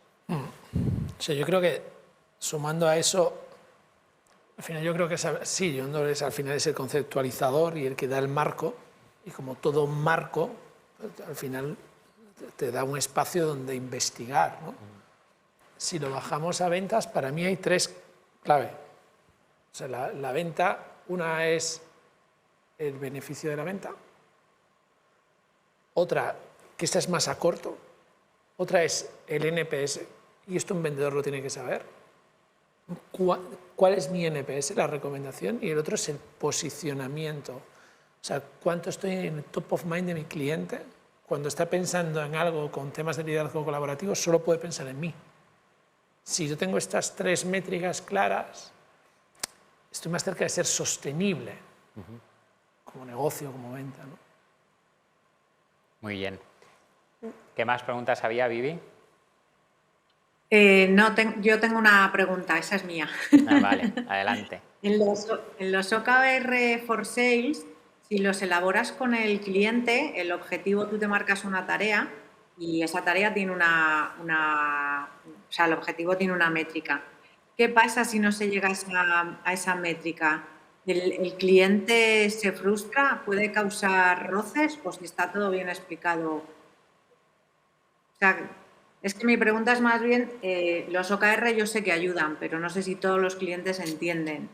Sí, yo creo que sumando a eso, al final yo creo que sí, John Doerr al final es el conceptualizador y el que da el marco, y como todo marco, al final te da un espacio donde investigar, ¿no? Si lo bajamos a ventas, para mí hay tres claves. O sea, la venta, una es el beneficio de la venta, otra, que esta es más a corto, otra es el NPS, y esto un vendedor lo tiene que saber. ¿Cuál es mi NPS, la recomendación? Y el otro es el posicionamiento. O sea, cuánto estoy en el top of mind de mi cliente. Cuando está pensando en algo con temas de liderazgo colaborativo, solo puede pensar en mí. Si yo tengo estas tres métricas claras, estoy más cerca de ser sostenible como negocio, como venta, ¿no? Muy bien. ¿Qué más preguntas había, Vivi? No, yo tengo una pregunta, esa es mía. Ah, vale, adelante. En los OKR for Sales, si los elaboras con el cliente, el objetivo, tú te marcas una tarea y esa tarea tiene o sea, el objetivo tiene una métrica. ¿Qué pasa si no se llega a esa métrica? ¿El cliente se frustra? ¿Puede causar roces? ¿O si está todo bien explicado? O sea, es que mi pregunta es más bien, los OKR yo sé que ayudan, pero no sé si todos los clientes entienden.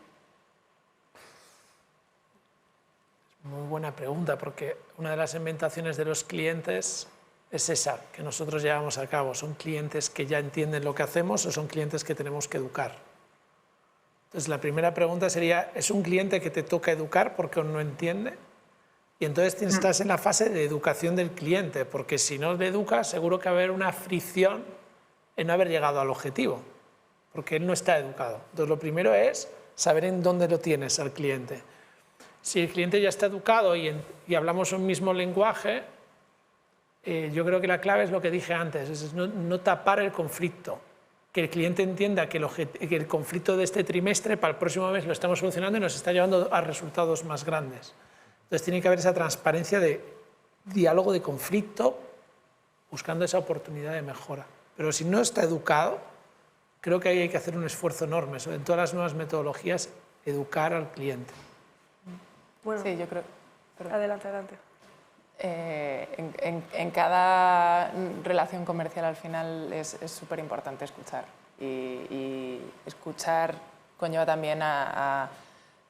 Muy buena pregunta, porque una de las inventaciones de los clientes es esa que nosotros llevamos a cabo. ¿Son clientes que ya entienden lo que hacemos o son clientes que tenemos que educar? Entonces, la primera pregunta sería, ¿es un cliente que te toca educar porque no entiende? Y entonces estás en la fase de educación del cliente, porque si no le educas, seguro que va a haber una fricción en no haber llegado al objetivo, porque él no está educado. Entonces, lo primero es saber en dónde lo tienes al cliente. Si el cliente ya está educado y hablamos un mismo lenguaje, yo creo que la clave es lo que dije antes, es no tapar el conflicto. Que el cliente entienda que el conflicto de este trimestre para el próximo mes lo estamos solucionando y nos está llevando a resultados más grandes. Entonces tiene que haber esa transparencia de diálogo de conflicto buscando esa oportunidad de mejora. Pero si no está educado, creo que ahí hay que hacer un esfuerzo enorme, en todas las nuevas metodologías, educar al cliente. Bueno, Sí, yo creo. adelante, adelante. En cada relación comercial al final es súper importante escuchar y escuchar conlleva también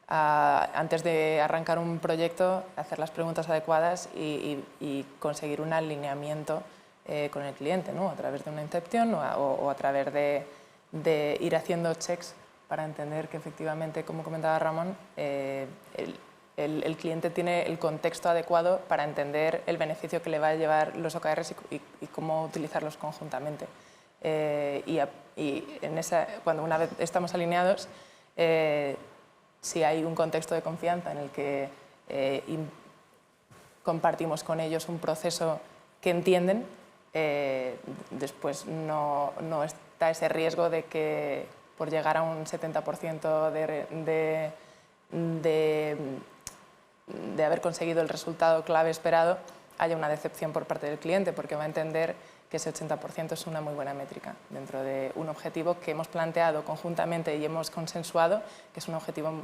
antes de arrancar un proyecto hacer las preguntas adecuadas y conseguir un alineamiento con el cliente, ¿no? A través de una incepción o a través de ir haciendo checks para entender que efectivamente, como comentaba Ramón, el cliente tiene el contexto adecuado para entender el beneficio que le va a llevar los OKRs y cómo utilizarlos conjuntamente. Cuando una vez estamos alineados, si hay un contexto de confianza en el que compartimos con ellos un proceso que entienden, después no está ese riesgo de que por llegar a un 70% de haber conseguido el resultado clave esperado, haya una decepción por parte del cliente, porque va a entender que ese 80% es una muy buena métrica dentro de un objetivo que hemos planteado conjuntamente y hemos consensuado, que es un objetivo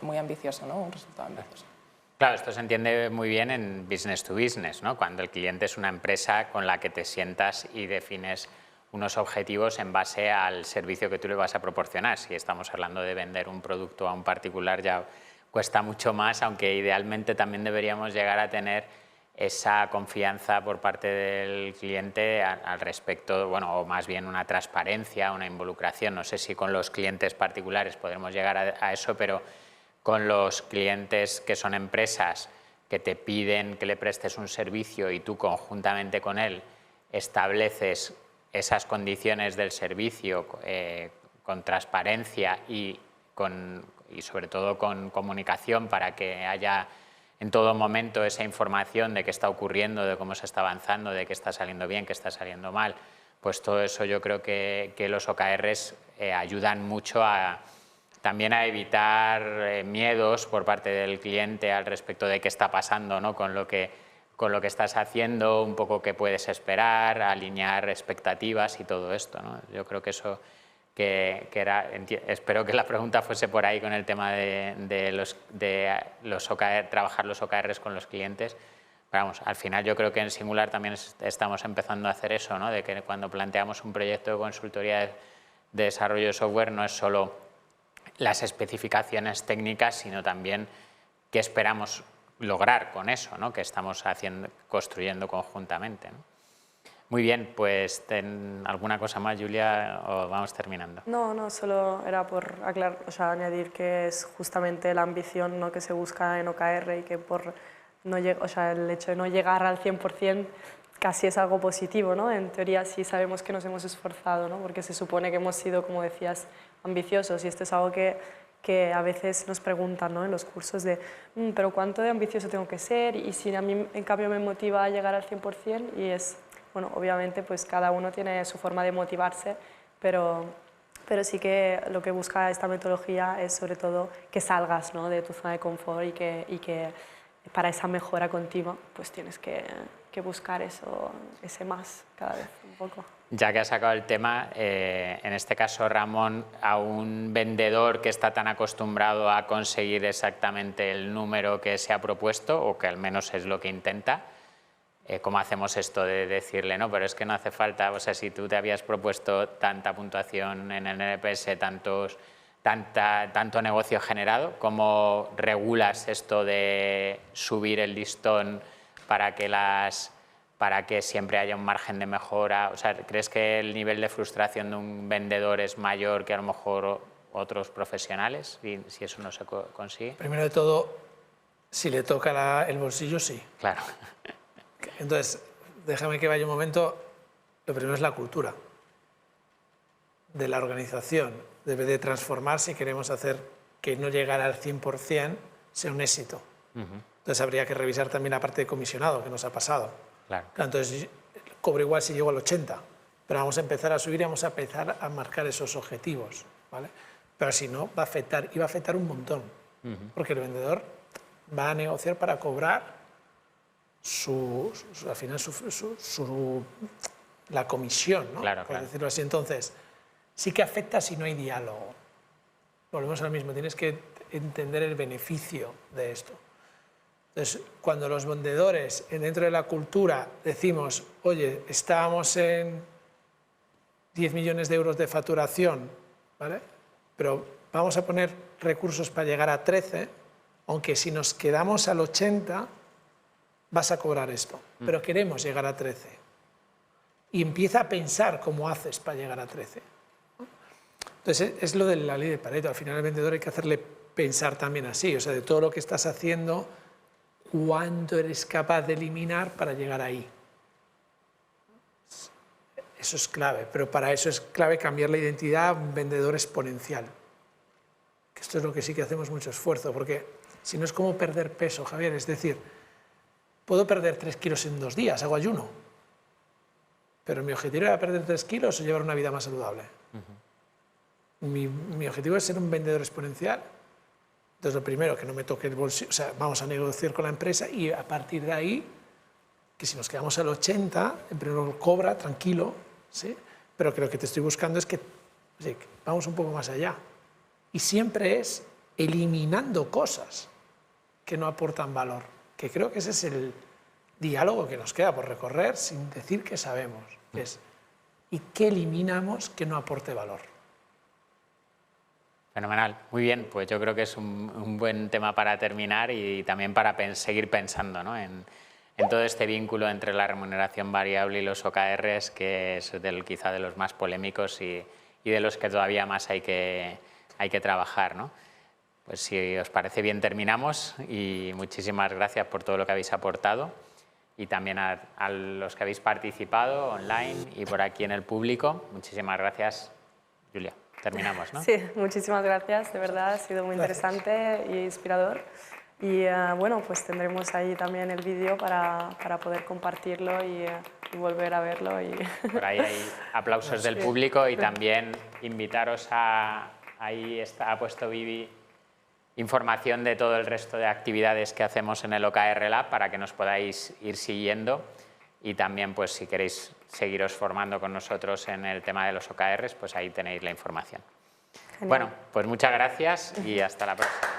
muy ambicioso, ¿no? Un resultado ambicioso. Claro, esto se entiende muy bien en business to business, ¿no? Cuando el cliente es una empresa con la que te sientas y defines unos objetivos en base al servicio que tú le vas a proporcionar. Si estamos hablando de vender un producto a un particular, ya cuesta mucho más, aunque idealmente también deberíamos llegar a tener esa confianza por parte del cliente al respecto, bueno, o más bien una transparencia, una involucración. No sé si con los clientes particulares podremos llegar a eso, pero con los clientes que son empresas que te piden que le prestes un servicio y tú conjuntamente con él estableces esas condiciones del servicio con transparencia y sobre todo con comunicación para que haya en todo momento esa información de qué está ocurriendo, de cómo se está avanzando, de qué está saliendo bien, qué está saliendo mal, pues todo eso yo creo que los OKRs ayudan mucho también a evitar miedos por parte del cliente al respecto de qué está pasando, ¿no? con lo que estás haciendo, un poco qué puedes esperar, alinear expectativas y todo esto, ¿no? Yo creo que eso espero que la pregunta fuese por ahí con el tema de los OKR, trabajar los OKRs con los clientes. Pero vamos, al final yo creo que en Singular también estamos empezando a hacer eso, ¿no? De que cuando planteamos un proyecto de consultoría de desarrollo de software no es solo las especificaciones técnicas, sino también qué esperamos lograr con eso, ¿no? Que estamos construyendo conjuntamente, ¿no? Muy bien, pues ¿alguna cosa más, Julia, o vamos terminando? No, solo era por aclarar, añadir que es justamente la ambición, ¿no?, que se busca en OKR y que el hecho de no llegar al 100% casi es algo positivo, ¿no? En teoría sí sabemos que nos hemos esforzado, ¿no? Porque se supone que hemos sido, como decías, ambiciosos y esto es algo que a veces nos preguntan, ¿no?, en los cursos de ¿pero cuánto de ambicioso tengo que ser? Y si a mí en cambio me motiva a llegar al 100% y es... Bueno, obviamente pues cada uno tiene su forma de motivarse, pero sí que lo que busca esta metodología es sobre todo que salgas, ¿no?, de tu zona de confort y que para esa mejora continua pues tienes que buscar ese más cada vez un poco. Ya que has sacado el tema, en este caso, Ramón, a un vendedor que está tan acostumbrado a conseguir exactamente el número que se ha propuesto, o que al menos es lo que intenta, ¿cómo hacemos esto de decirle, no, pero es que no hace falta, o sea, si tú te habías propuesto tanta puntuación en el NPS, tanto negocio generado, ¿cómo regulas esto de subir el listón para que las para que siempre haya un margen de mejora? O sea, ¿crees que el nivel de frustración de un vendedor es mayor que a lo mejor otros profesionales, si eso no se consigue? Primero de todo, si le toca el bolsillo, sí. Claro. Entonces, déjame que vaya un momento. Lo primero es la cultura de la organización. Debe de transformar si queremos hacer que no llegar al 100% sea un éxito. Entonces habría que revisar también la parte de comisionado que nos ha pasado. Claro. Entonces cobro igual si llego al 80, pero vamos a empezar a subir y vamos a empezar a marcar esos objetivos, ¿vale? Pero si no, va a afectar, y va a afectar un montón, porque el vendedor va a negociar para cobrar al final la comisión, ¿no? Claro, por decirlo así. Entonces, sí que afecta si no hay diálogo. Volvemos al mismo, tienes que entender el beneficio de esto. Entonces, cuando los vendedores dentro de la cultura decimos, oye, estábamos en 10 millones de euros de facturación, ¿vale? Pero vamos a poner recursos para llegar a 13, aunque si nos quedamos al 80, vas a cobrar esto, pero queremos llegar a 13. Y empieza a pensar cómo haces para llegar a 13. Entonces, es lo de la ley de Pareto. Al final, al vendedor hay que hacerle pensar también así, o sea, de todo lo que estás haciendo, ¿cuánto eres capaz de eliminar para llegar ahí? Eso es clave, pero para eso es clave cambiar la identidad a un vendedor exponencial. Que esto es lo que sí que hacemos mucho esfuerzo, porque si no es como perder peso, Javier, es decir, puedo perder 3 kilos en 2 días, hago ayuno, pero mi objetivo era perder 3 kilos o llevar una vida más saludable. Mi objetivo es ser un vendedor exponencial. Entonces, lo primero, que no me toque el bolsillo, o sea, vamos a negociar con la empresa y a partir de ahí, que si nos quedamos al 80, en primer lugar cobra, tranquilo, ¿sí? Pero que lo que te estoy buscando es que, oye, que vamos un poco más allá. Y siempre es eliminando cosas que no aportan valor, que creo que ese es el diálogo que nos queda por recorrer sin decir que sabemos, que es ¿y qué eliminamos que no aporte valor? Fenomenal, muy bien, pues yo creo que es un buen tema para terminar y también para seguir pensando, ¿no? en todo este vínculo entre la remuneración variable y los OKRs, que es quizá de los más polémicos y de los que todavía más hay que trabajar, ¿no? Pues si os parece bien terminamos y muchísimas gracias por todo lo que habéis aportado y también a los que habéis participado online y por aquí en el público. Muchísimas gracias, Julia. Terminamos, ¿no? Sí, muchísimas gracias, de verdad, ha sido muy interesante e inspirador. Y bueno, pues tendremos ahí también el vídeo para poder compartirlo y volver a verlo. Por ahí hay aplausos del público y también invitaros ahí ha puesto Vivi información de todo el resto de actividades que hacemos en el OKR Lab para que nos podáis ir siguiendo y también pues si queréis seguiros formando con nosotros en el tema de los OKRs, pues ahí tenéis la información. Genial. Bueno, pues muchas gracias y hasta la próxima.